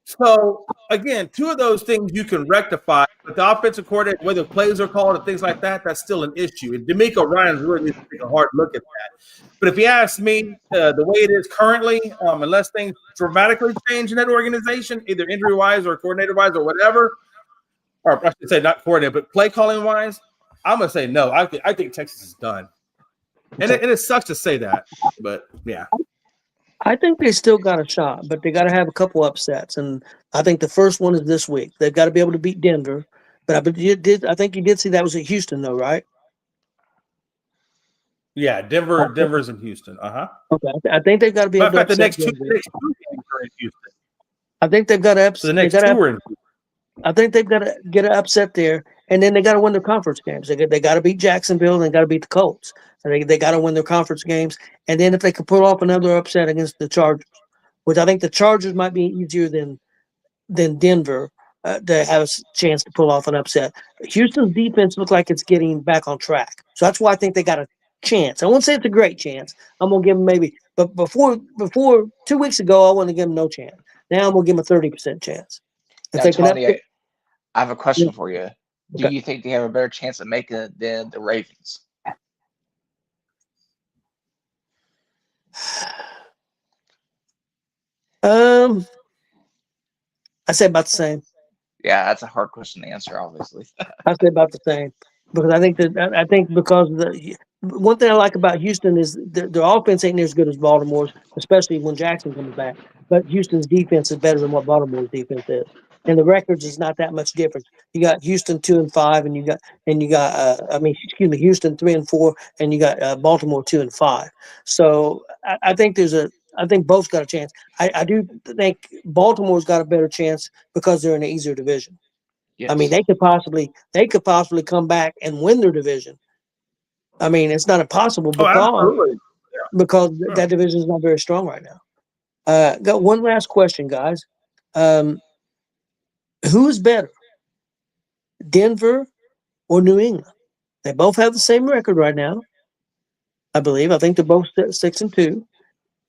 So, again, two of those things you can rectify, but the offensive coordinator, whether plays are called and things like that, that's still an issue. And DeMeco Ryans really needs to take a hard look at that. But if you ask me, the way it is currently, unless things dramatically change in that organization, either injury-wise or coordinator-wise or whatever, or I should say not coordinator, but play calling-wise, I'm going to say no. I think Texas is done. And it sucks to say that, but yeah. I think they still got a shot, but they got to have a couple upsets, and I think the first one is this week. They've got to be able to beat Denver, but I think you did see that was at Houston, though, right? Yeah, Denver's in Houston. Okay, I think they've got to be able to upset the next two Denver. games are in Houston. I think they've got to upset. So the next two are in Houston. I think they've got to get an upset there, and then they got to win their conference games. They got to beat Jacksonville, and they got to beat the Colts. And they got to win their conference games, and then if they can pull off another upset against the Chargers, which I think the Chargers might be easier than than Denver to have a chance to pull off an upset. Houston's defense looks like it's getting back on track, so that's why I think they got a chance. I won't say it's a great chance. I'm gonna give them maybe, but before 2 weeks ago, I wanted to give them no chance. Now I'm gonna give them a 30% chance. If Now, they can Tony, upset, I have a question for you. Do Okay. you think they have a better chance of making it than the Ravens? I say about the same. Yeah, that's a hard question to answer, obviously. I say about the same because I think because the one thing I like about Houston is their offense ain't near as good as Baltimore's, especially when Jackson comes back. But Houston's defense is better than what Baltimore's defense is, and the records is not that much difference. You got Houston 2-5, and you got Houston 3-4, and you got Baltimore 2-5. So I think I think both got a chance. I do think Baltimore's got a better chance because they're in an easier division. Yes. I mean, they could possibly come back and win their division. I mean, it's not impossible because that division is not very strong right now. Got one last question, guys. Who is better, Denver or New England? They both have the same record right now, I believe. I think they're both 6-2.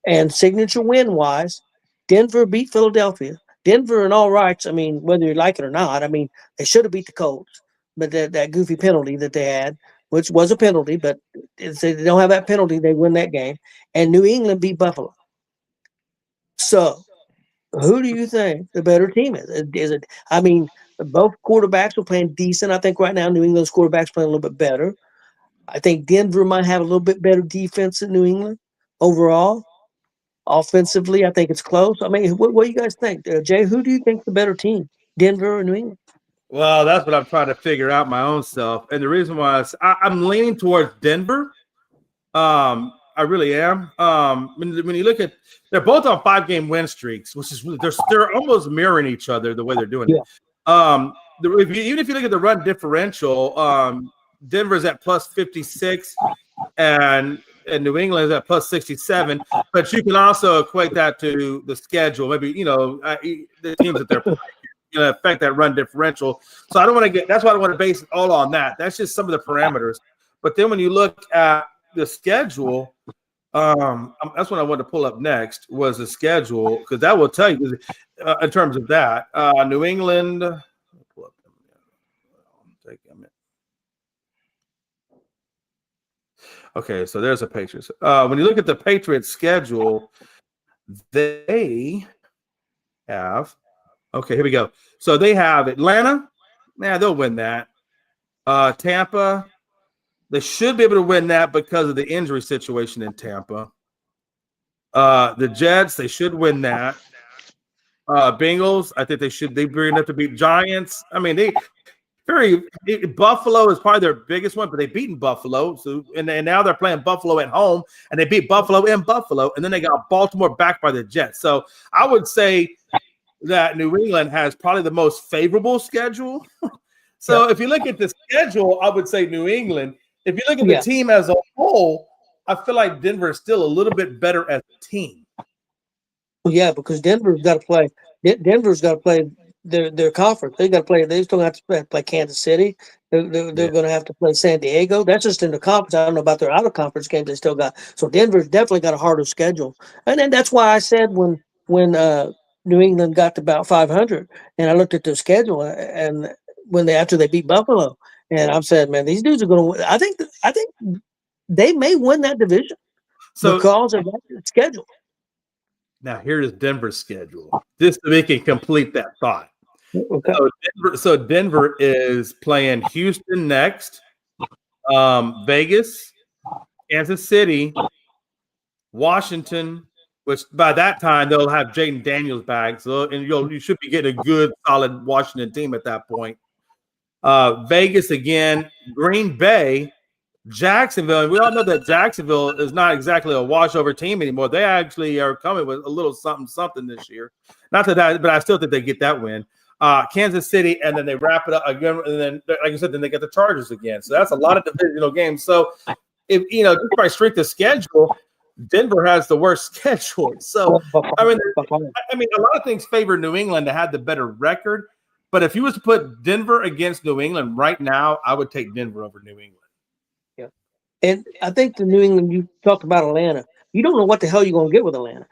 And signature win-wise, Denver beat Philadelphia. Denver in all rights, I mean, whether you like it or not, I mean, they should have beat the Colts. But that goofy penalty that they had, which was a penalty, but if they don't have that penalty, they win that game. And New England beat Buffalo. So, who do you think the better team is? Is it? I mean, both quarterbacks are playing decent. I think right now New England's quarterback's playing a little bit better. I think Denver might have a little bit better defense than New England overall. Offensively, I think it's close. I mean, what do you guys think? Jay, who do you think the better team, Denver or New England? Well, that's what I'm trying to figure out my own self. And the reason why is I'm leaning towards Denver. I really am. When you look at, they're both on 5-game win streaks, which is really, they're almost mirroring each other the way they're doing it. Even if you look at the run differential, Denver's at plus 56 and New England is at plus 67. But you can also equate that to the schedule. Maybe, the teams that they're playing. Affect that run differential. So I don't want to that's why I don't want to base it all on that. That's just some of the parameters. But then when you look at the schedule, that's what I wanted to pull up next was the schedule, because that will tell you in terms of that. New England. Okay, so there's the Patriots. When you look at the Patriots schedule, they have. Okay, here we go. So they have Atlanta. Yeah, they'll win that. Tampa. They should be able to win that because of the injury situation in Tampa. The Jets, they should win that. Bengals, I think they'd be enough to beat Giants. I mean, Buffalo is probably their biggest one, but they've beaten Buffalo. So and now they're playing Buffalo at home, and they beat Buffalo in Buffalo, and then they got Baltimore back by the Jets. So I would say that New England has probably the most favorable schedule. So if you look at the schedule, I would say New England. If you look at the team as a whole, I feel like Denver is still a little bit better as a team. Well, yeah, because Denver's got to play. Denver's got to play their conference. They got to play. They still have to play Kansas City. They're going to have to play San Diego. That's just in the conference. I don't know about their out of conference games they still got. So Denver's definitely got a harder schedule, and then that's why I said when New England got to about 500, and I looked at their schedule, and after they beat Buffalo, and I've said, man, these dudes are going to win. I think they may win that division because of that schedule. Now here's Denver's schedule, just so we can complete that thought. Okay. So Denver is playing Houston next, Vegas, Kansas City, Washington. Which by that time they'll have Jaden Daniels back, and you should be getting a good, solid Washington team at that point. Vegas again, Green Bay, Jacksonville, and we all know that Jacksonville is not exactly a washover team anymore. They actually are coming with a little something this year. Not that, but I still think they get that win. Kansas City, and then they wrap it up again, and then, like I said, then they get the Chargers again. So that's a lot of divisional games. So if just by strength of schedule. Denver has the worst schedule. So I mean, a lot of things favor New England to have the better record. But if you was to put Denver against New England right now, I would take Denver over New England. Yeah, and I think the New England. You talked about Atlanta. You don't know what the hell you're going to get with Atlanta.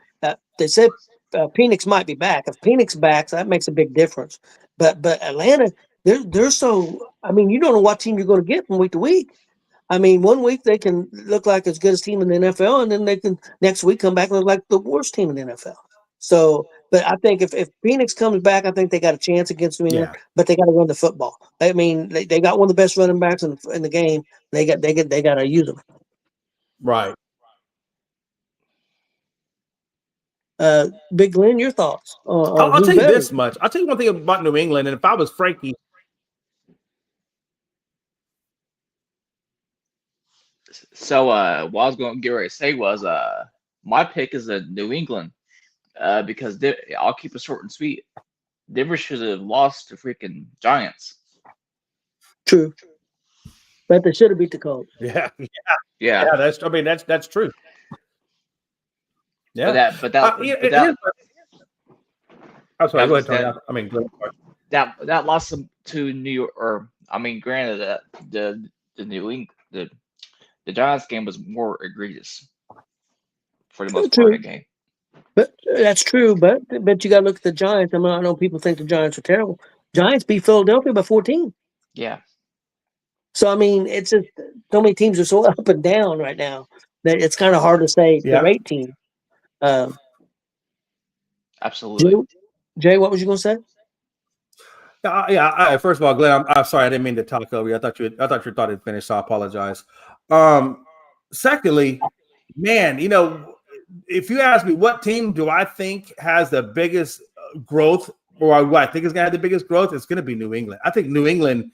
They said Penix might be back. If Penix backs, that makes a big difference. But Atlanta, they're so. I mean, you don't know what team you're going to get from week to week. I mean, one week they can look like as good as team in the NFL, and then they can next week come back and look like the worst team in the NFL. So, but I think if Penix comes back, I think they got a chance against New England. But they got to run the football. I mean, they got one of the best running backs in the game. They got to use them. Right. Big Glenn, your thoughts? I'll tell you this much. I'll tell you one thing about New England, and if I was Frankie. So what I was going to get ready to say was my pick is New England because I'll keep it short and sweet. Denver should have lost to freaking Giants. True, but they should have beat the Colts. Yeah. That's true. Yeah, I'm sorry. Go ahead, Tony. That lost them to New York, granted that the New England the Giants game was more egregious for the most part of the game. But that's true. But you got to look at the Giants. I mean, I know people think the Giants are terrible. Giants beat Philadelphia by 14. Yeah. So I mean, it's just so many teams are so up and down right now that it's kind of hard to say the great team. Absolutely. Jay, what was you going to say? First of all, Glenn, I'm sorry, I didn't mean to talk over you. I thought you thought it finished, so I apologize. Secondly, man, if you ask me what team do I think has the biggest growth, or what I think is going to have the biggest growth, it's going to be New England. I think New England.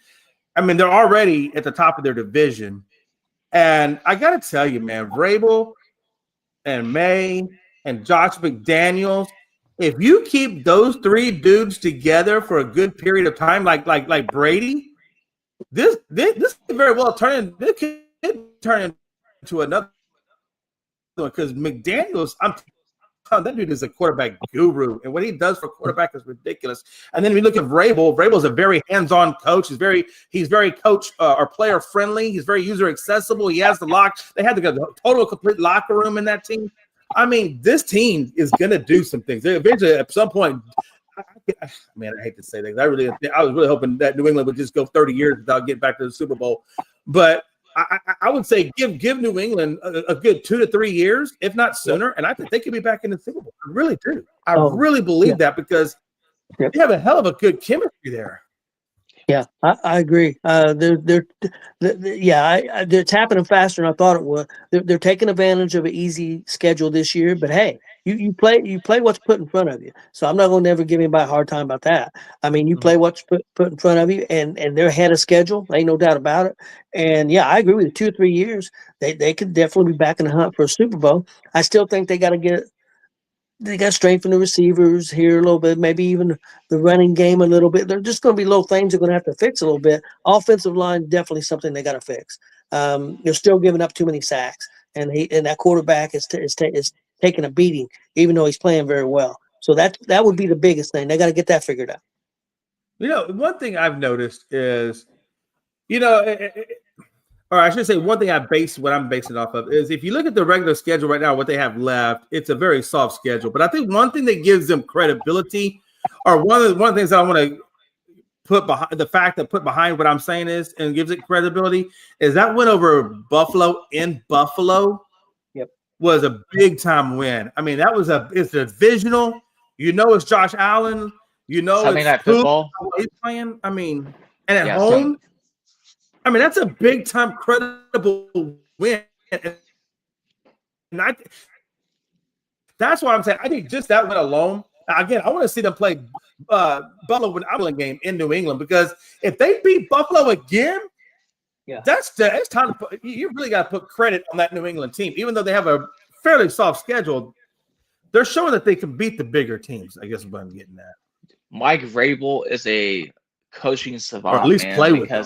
I mean, they're already at the top of their division, and I got to tell you, man, Vrabel and May and Josh McDaniels. If you keep those three dudes together for a good period of time, like Brady, this could very well turn into another one because McDaniels, that dude is a quarterback guru, and what he does for quarterback is ridiculous. And then we look at Vrabel. Vrabel's a very hands-on coach. He's very coach or player friendly. He's very user accessible. He has the lock. They had the total complete locker room in that team. I mean, this team is going to do some things. Eventually, at some point, man, I hate to say that. I was really hoping that New England would just go 30 years without getting back to the Super Bowl. But I would say give New England a good 2 to 3 years, if not sooner, and I think they could be back in the Super Bowl. I really do. I really believe that because they have a hell of a good chemistry there. Yeah, I agree. It's happening faster than I thought it would. They're taking advantage of an easy schedule this year, but hey, you play what's put in front of you. So I'm not going to ever give anybody a hard time about that. I mean, you play what's put in front of you, and they're ahead of schedule. Ain't no doubt about it. And yeah, I agree with you. 2 or 3 years, they could definitely be back in the hunt for a Super Bowl. I still think they got to strengthen the receivers here a little bit, maybe even the running game a little bit. They're just going to be little things they're going to have to fix a little bit. Offensive line, definitely something they got to fix. They're still giving up too many sacks, and that quarterback is taking a beating, even though he's playing very well. So that would be the biggest thing. They got to get that figured out. One thing I've noticed is, or I should say one thing what I'm basing it off of is if you look at the regular schedule right now, what they have left, it's a very soft schedule. But I think one thing that gives them credibility, or one of the things that I want to put behind what I'm saying is, and gives it credibility, is that win over Buffalo in Buffalo was a big time win. I mean, it's divisional. It's Josh Allen. Sunday Night Football. He's playing. I mean, and at home. I mean, that's a big time credible win. And that's why I'm saying I think just that win alone. Again, I want to see them play Buffalo with Ireland game in New England, because if they beat Buffalo again, it's time to you really got to put credit on that New England team. Even though they have a fairly soft schedule, they're showing that they can beat the bigger teams. I guess is what I'm getting at. Mike Vrabel is a coaching savant, or at least play with them.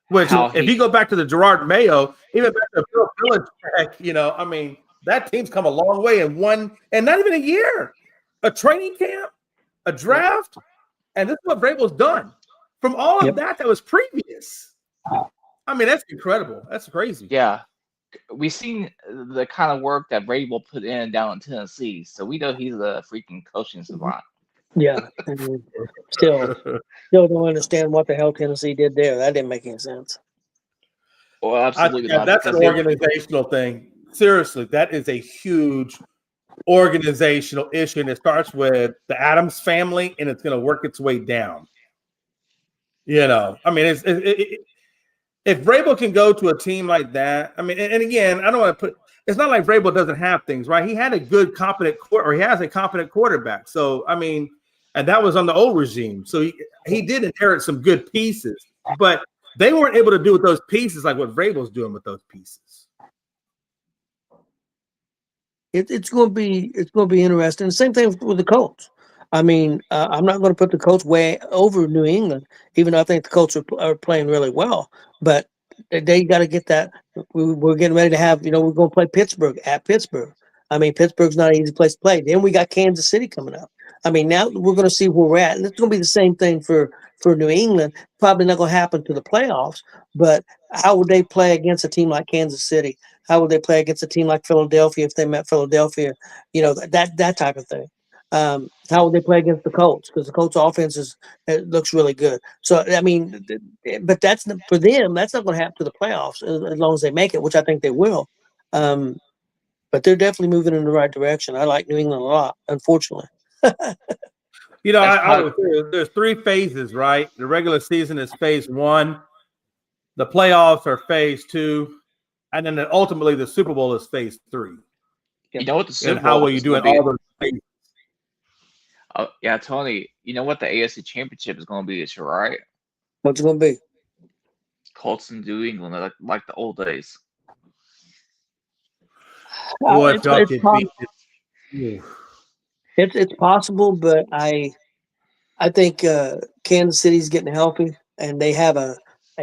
Which, if you go back to the Gerard Mayo, even back to Bill Belichick, I mean, That team's come a long way in not even a year. A training camp, a draft, and this is what Vrabel's done. From all of that was previous. I mean, that's incredible. That's crazy. Yeah. We've seen the kind of work that Vrabel put in down in Tennessee, so we know he's a freaking coaching savant. Yeah. And still don't understand what the hell Tennessee did there. That didn't make any sense. Well, absolutely not. That's an organizational thing. Seriously, that is a huge organizational issue, and it starts with the Adams family, and it's going to work its way down. I mean, if Vrabel can go to a team like that, I mean, and again, I don't want to it's not like Vrabel doesn't have things, right? He had a good, competent he has a competent quarterback. So, I mean, and that was on the old regime. So he did inherit some good pieces, but they weren't able to do with those pieces like what Vrabel's doing with those pieces. It's going to be interesting. The same thing with the Colts. I mean, I'm not going to put the Colts way over New England, even though I think the Colts are playing really well. But they got to get that. We're getting ready to have, we're going to play Pittsburgh at Pittsburgh. I mean, Pittsburgh's not an easy place to play. Then we got Kansas City coming up. I mean, now we're going to see where we're at. And it's going to be the same thing for New England. Probably not going to happen to the playoffs, but how would they play against a team like Kansas City? How would they play against a team like Philadelphia if they met Philadelphia? That type of thing. How would they play against the Colts? Because the Colts' offense looks really good. So, I mean, but that's for them. That's not going to happen to the playoffs as long as they make it, which I think they will. But they're definitely moving in the right direction. I like New England a lot, unfortunately. There's three phases, right? The regular season is phase 1. The playoffs are phase 2. And then ultimately the Super Bowl is phase 3. You know what the Super Bowl how will you do in all those phases? Oh, yeah, Tony, you know what the AFC Championship is going to be this year, right? What's it going to be? Colts in New England, like the old days. It's possible, but I think Kansas City's getting healthy, and they have a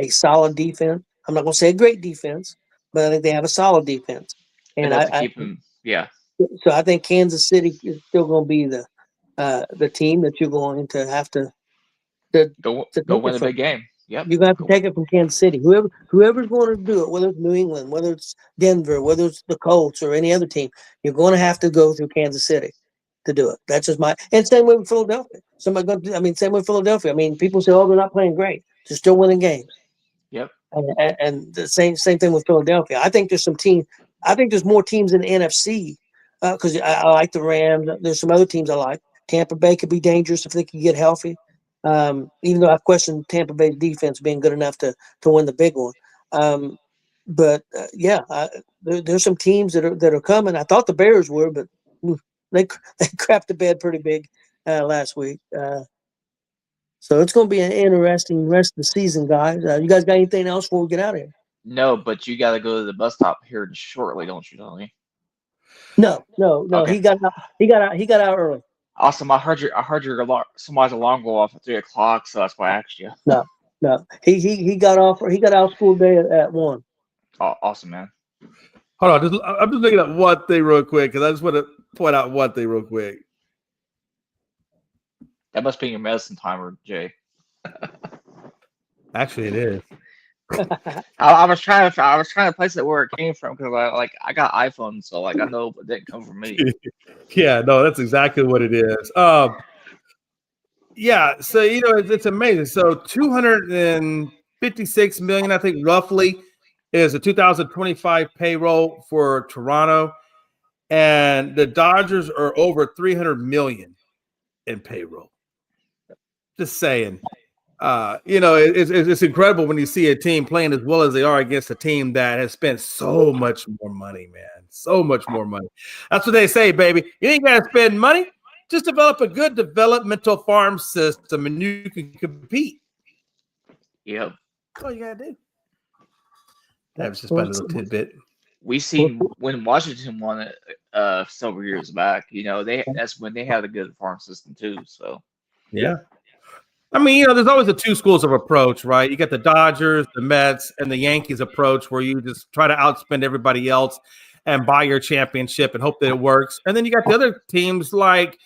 solid defense. I'm not going to say a great defense, but I think they have a solid defense. And I keep them, yeah. So I think Kansas City is still going to be the team that you're going to have to go win a big game. Yep. You're going to have to take it from Kansas City. Whoever's going to do it, whether it's New England, whether it's Denver, whether it's the Colts or any other team, you're going to have to go through Kansas City to do it. That's just and same way with Philadelphia. Same way with Philadelphia. I mean, people say, "Oh, they're not playing great. They're still winning games." Yep. And the same thing with Philadelphia. I think there's some teams. I think there's more teams in the NFC because I like the Rams. There's some other teams I like. Tampa Bay could be dangerous if they can get healthy. Even though I've questioned Tampa Bay's defense being good enough to win the big one. There's some teams that are coming. I thought the Bears were, but they crapped the bed pretty big last week. So it's going to be an interesting rest of the season, guys. You guys got anything else before we get out of here? No, but you got to go to the bus stop here shortly, don't you, Tony? No. Okay. He got out early. Awesome. I heard your somebody's alarm go off at 3:00, so that's why I asked you. No. He got off. He got out school day at 1. Oh, awesome, man. Hold on, I'm just looking at one thing real quick because I just want to point out one thing real quick. That must be your medicine timer, Jay. Actually, it is. I was trying to place it where it came from because I got iPhone, so I know it didn't come from me. Yeah, no, that's exactly what it is. Yeah, so it's amazing. So 256 million, I think, roughly, is a 2025 payroll for Toronto, and the Dodgers are over 300 million in payroll. Just saying. It's incredible when you see a team playing as well as they are against a team that has spent so much more money, man. So much more money. That's what they say, baby. You ain't got to spend money. Just develop a good developmental farm system and you can compete. Yep. That's all you got to do. That was just my little tidbit. We seen when Washington won it several years back. That's when they had a good farm system too. So yeah. I mean, there's always the two schools of approach, right? You got the Dodgers, the Mets, and the Yankees approach where you just try to outspend everybody else. and buy your championship and hope that it works. And then you got the other teams like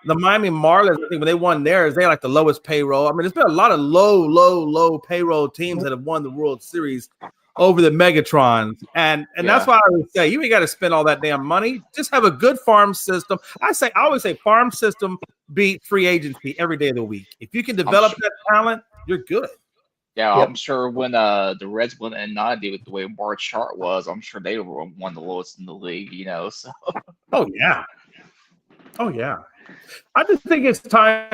the Miami Marlins. I think when they won theirs, they had like the lowest payroll. I mean, there's been a lot of low payroll teams that have won the World Series over the Megatrons. And that's why I would say you ain't got to spend all that damn money. Just have a good farm system. I always say farm system beat free agency every day of the week. If you can develop that talent, you're good. Yeah, I'm sure when the Reds went in 90 with the way Mark Chart was, I'm sure they were one of the lowest in the league, So Oh yeah. I just think it's time.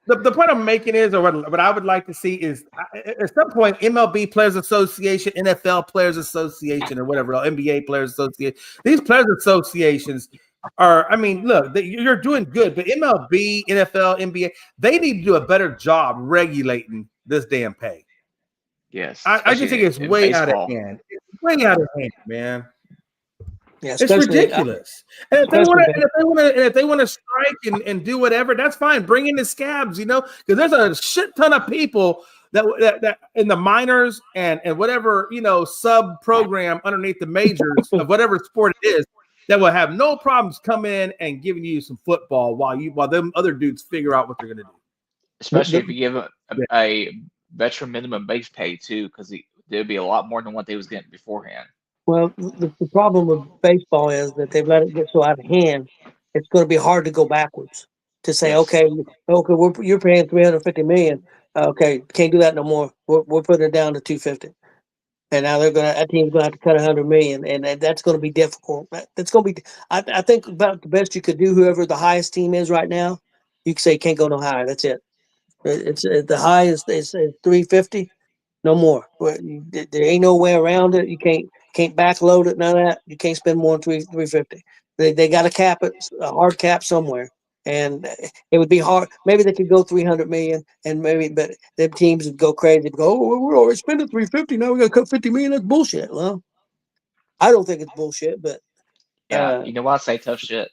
The point I'm making is, or what I would like to see is at some point, MLB Players Association, NFL Players Association, or whatever, NBA Players Association, these players associations are, I mean, look, you're doing good, but MLB, NFL, NBA, they need to do a better job regulating this damn pay. Yes. I just think it's way out of hand. It's way out of hand, man. Yeah, it's ridiculous. And if they want to strike and do whatever, that's fine. Bring in the scabs, because there's a shit ton of people that in the minors and whatever sub program underneath the majors of whatever sport it is that will have no problems come in and giving you some football while them other dudes figure out what they're going to do. Especially if you give a veteran minimum base pay too, because there'd be a lot more than what they was getting beforehand. Well, the problem with baseball is that they've let it get so out of hand. It's going to be hard to go backwards to say, okay, you're paying $350 million. Okay, can't do that no more. We're putting it down to $250, and now that team's going to have to cut $100 million, and that's going to be difficult. That's going to be. I think about the best you could do. Whoever the highest team is right now, you can say can't go no higher. That's it. It's the high is $350, no more. There ain't no way around it. You can't backload it, none of that. You can't spend more than $350. They got to cap it, a hard cap somewhere, and it would be hard. Maybe they could go $300 million, but them teams would go crazy. Go, we're already spending $350. Now we got to cut $50 million. That's bullshit. Well, I don't think it's bullshit, but you know what? I say tough shit.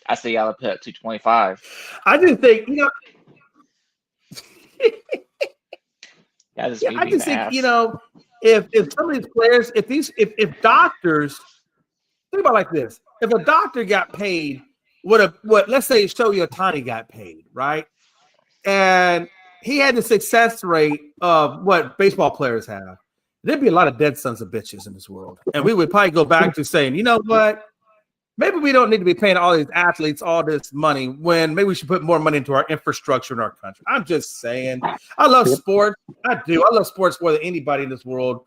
I say y'all put at 225. I just think I just think if some of these players, if doctors, think about it like this: if a doctor got paid what let's say Shohei Ohtani got paid, right, and he had the success rate of what baseball players have, there'd be a lot of dead sons of bitches in this world, and we would probably go back to saying, you know what? Maybe we don't need to be paying all these athletes all this money when maybe we should put more money into our infrastructure in our country. I'm just saying. I love sports. I do. I love sports more than anybody in this world.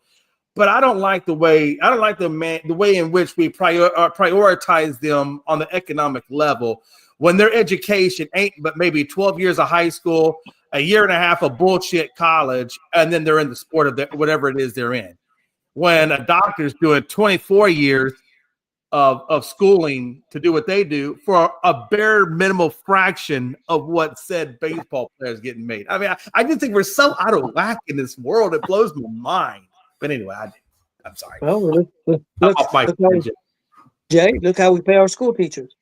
But I don't like the way in which we prioritize them on the economic level when their education ain't but maybe 12 years of high school, a year and a half of bullshit college, and then they're in the sport of whatever it is they're in. When a doctor's doing 24 years of schooling to do what they do for a bare minimal fraction of what said baseball players getting made. I mean, I just think we're so out of whack in this world. It blows my mind. But anyway, I'm sorry. Well, Jay, look how we pay our school teachers.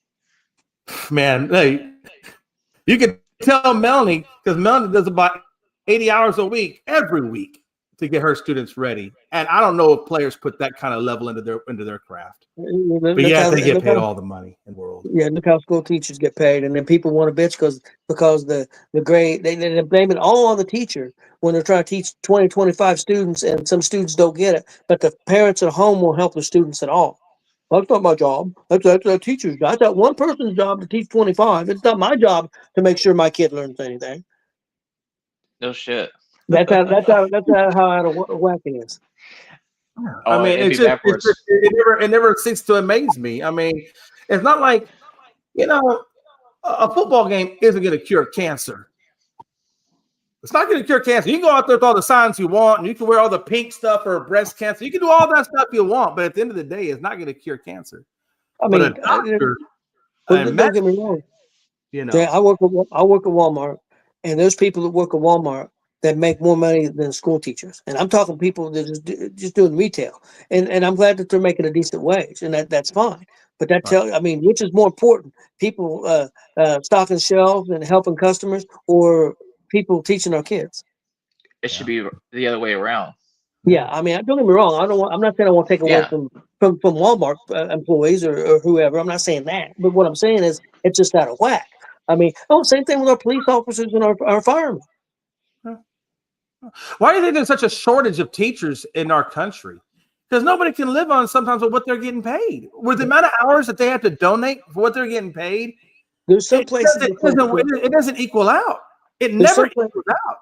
Man, hey, you can tell Melanie, because Melanie does about 80 hours a week, every week, to get her students ready. And I don't know if players put that kind of level into their craft. But they get paid all the money in the world. Yeah, look how school teachers get paid. And then people want to bitch because the grade, they blame it all on the teacher when they're trying to teach 20, 25 students, and some students don't get it. But the parents at home won't help the students at all. That's not my job. That's a teacher's job. That's one person's job to teach 25. It's not my job to make sure my kid learns anything. No shit. That's how out of whack it is. I mean, it never ceases to amaze me. I mean, it's not like, a football game isn't going to cure cancer. It's not going to cure cancer. You can go out there with all the signs you want, and you can wear all the pink stuff for breast cancer. You can do all that stuff you want, but at the end of the day, it's not going to cure cancer. I mean, but a doctor, don't get me wrong. I work at Walmart, and there's people that work at Walmart that make more money than school teachers. And I'm talking people that are just doing retail. And I'm glad that they're making a decent wage, and that's fine. But which is more important? People stocking shelves and helping customers, or people teaching our kids? It should be the other way around. Yeah, I mean, don't get me wrong. I'm not saying I want to take away Yeah. from Walmart employees or whoever. I'm not saying that. But what I'm saying is, it's just out of whack. I mean, same thing with our police officers and our firemen. Why do you think there's such a shortage of teachers in our country? Because nobody can live on sometimes with what they're getting paid. With the amount of hours that they have to donate for what they're getting paid, There's some places it doesn't equal out. It There's never some pla- equals out.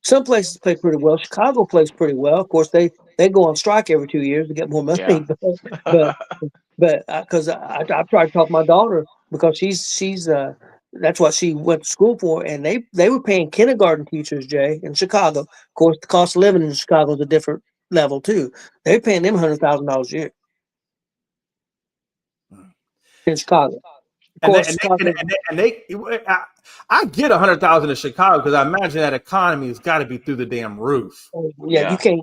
some places play pretty well. Chicago plays pretty well. Of course, they go on strike every 2 years to get more money. Yeah. But because I tried to talk my daughter, because she's that's what she went to school for, and they were paying kindergarten teachers, Jay, in Chicago. Of course, the cost of living in Chicago is a different level too. They're paying them $100,000 a year in Chicago. Of course, I get 100,000 in Chicago because I imagine that economy has got to be through the damn roof. yeah, you can't.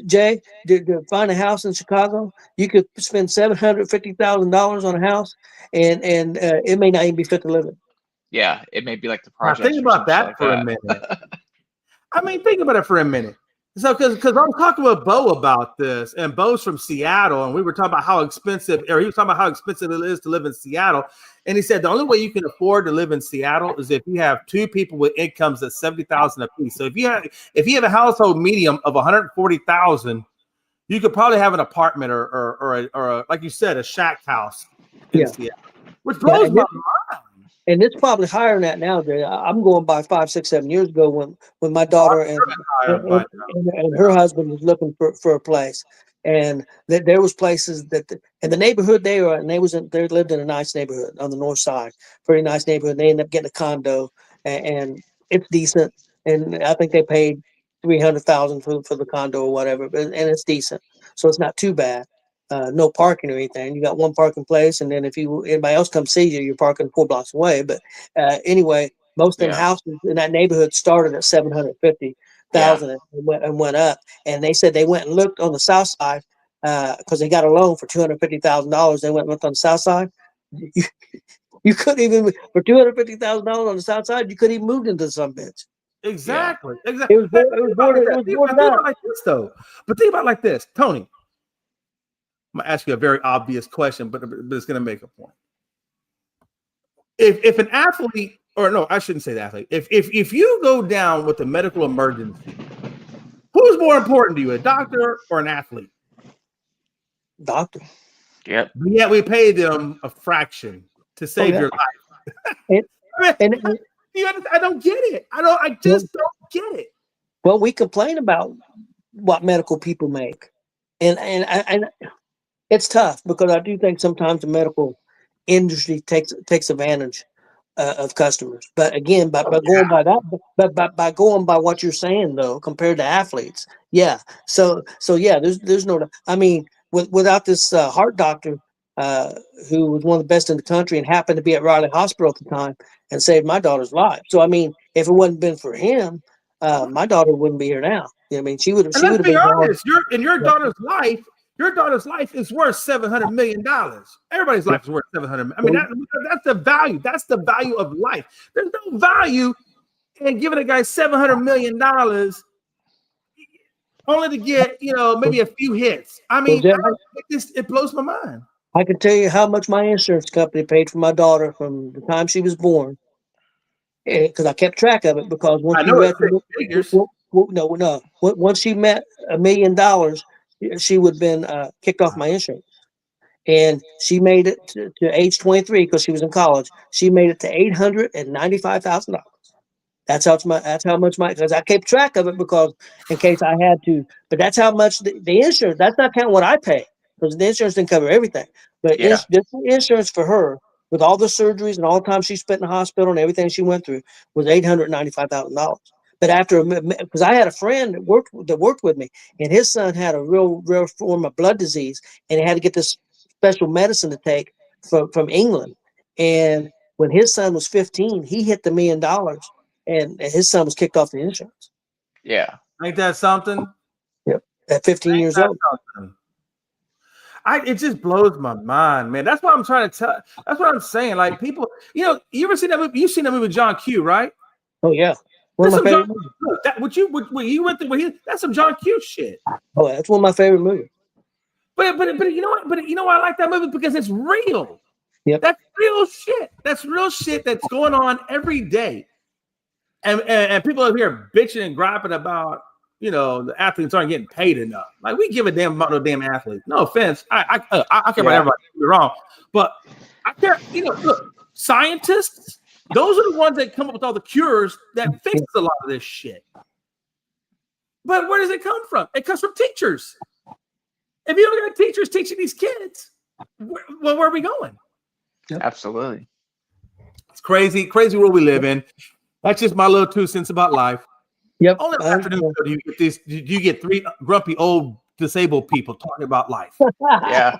Jay, to find a house in Chicago, you could spend $750,000 on a house, and it may not even be fit to live in. Yeah, it may be like the Now, project. think about that for a minute. I mean, think about it for a minute. So, because I'm talking with Bo about this, and Bo's from Seattle, and we were talking about how expensive, or he was talking about how expensive it is to live in Seattle, and he said the only way you can afford to live in Seattle is if you have two people with incomes at $70,000 apiece. So if you have a household medium of $140,000, you could probably have an apartment or a, like you said, a shack house in Seattle, which blows my mind. And it's probably higher than that now. Jay. I'm going by 5, 6, 7 years ago when my daughter and her husband was looking for a place, and there was places that in the neighborhood they were, and they lived in a nice neighborhood on the north side, pretty nice neighborhood. They ended up getting a condo, and it's decent, and I think they paid $300,000 for the condo or whatever, and it's decent, so it's not too bad. No parking or anything. You got one parking place, and then if anybody else comes see you, you're parking 4 blocks away. But anyway, most of the houses in that neighborhood started at 750,000 and went up. And they said they went and looked on the south side because they got a loan for $250,000. They went and looked on the south side. You couldn't even, for $250,000 on the south side, you couldn't even move into some bitch. Exactly. It was boarded up. Like this though. But think about it like this, Tony. I'm gonna ask you a very obvious question, but it's gonna make a point. If an athlete, or no, I shouldn't say the athlete. If you go down with a medical emergency, who's more important to you, a doctor or an athlete? Doctor. Yep. But yet we pay them a fraction to save your life. I don't get it. I just don't get it. Well, we complain about what medical people make, and it's tough because I do think sometimes the medical industry takes advantage of customers. But again, by going by that, by going by what you're saying though, compared to athletes, yeah. So yeah, there's no. I mean, without this heart doctor who was one of the best in the country and happened to be at Riley Hospital at the time and saved my daughter's life. So I mean, if it wouldn't been for him, my daughter wouldn't be here now. You know what I mean, she would have. Let's be honest. Your daughter's life. Your daughter's life is worth $700 million. Everybody's life is worth $700 million. I mean, that's the value. That's the value of life. There's no value in giving a guy $700 million only to get, maybe a few hits. I mean, it blows my mind. I can tell you how much my insurance company paid for my daughter from the time she was born, because I kept track of it. Because once she met $1 million, she would have been kicked off my insurance. And she made it to age 23 because she was in college. She made it to $895,000. That's how much because I kept track of it because in case I had to. But that's how much the insurance. That's not counting what I pay because the insurance didn't cover everything. But just the insurance for her with all the surgeries and all the time she spent in the hospital and everything she went through was $895,000. But because I had a friend that worked with me, and his son had a real rare form of blood disease, and he had to get this special medicine to take from England. And when his son was 15, he hit the $1 million, and his son was kicked off the insurance. Yeah, ain't that something? Yep, at 15 years old. It just blows my mind, man. That's what I'm trying to tell. That's what I'm saying. Like people, you ever seen that movie? You've seen that movie John Q, right? Oh yeah. One of That's my some favorite John, movies. look, that what you went through. That's some John Q shit. Oh, that's one of my favorite movies. But you know what? But you know why I like that movie? Because it's real. Yep. That's real shit. That's real shit that's going on every day. And people are here bitching and griping about, you know, the athletes aren't getting paid enough. Like, we give a damn about no damn athlete. No offense. I care about everybody. You're wrong. But I care, you know, look, scientists, those are the ones that come up with all the cures that fixes a lot of this shit. But where does it come from? It comes from teachers. If you don't got teachers teaching these kids, where are we going? Absolutely. It's crazy world we live in. That's just my little 2 cents about life. Yep. Only afternoon do you get 3 grumpy old disabled people talking about life. Yeah.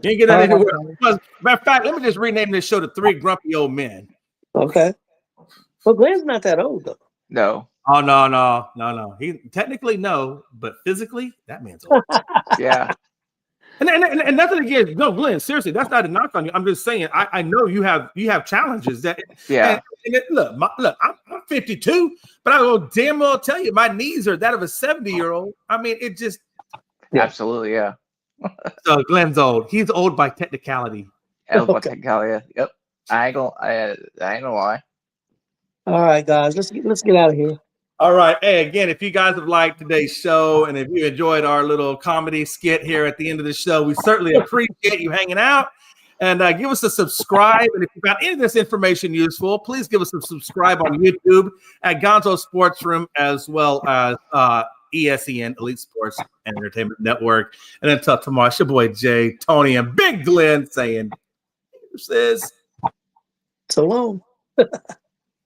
You ain't get that anywhere. Matter of fact, let me just rename this show to 3 Grumpy Old Men. Okay. Well, Glenn's not that old though. No. Oh no. He technically no, but physically that man's old. Yeah. And nothing against Glenn. Seriously, that's not a knock on you. I'm just saying I know you have challenges that. Yeah. Look, I'm 52, but I will damn well tell you my knees are that of a 70-year-old. I mean, it just. Absolutely. Yeah. So Glenn's old. He's old by technicality. Okay. Yep. I ain't gonna lie. All right, guys, let's get out of here. All right. Hey, again, if you guys have liked today's show and if you enjoyed our little comedy skit here at the end of the show, we certainly appreciate you hanging out. And give us a subscribe. And if you found any of this information useful, please give us a subscribe on YouTube at Gonzo Sports Room, as well as ESEN, Elite Sports and Entertainment Network. And until tomorrow, it's your boy Jay, Tony, and Big Glenn saying, "This is So long."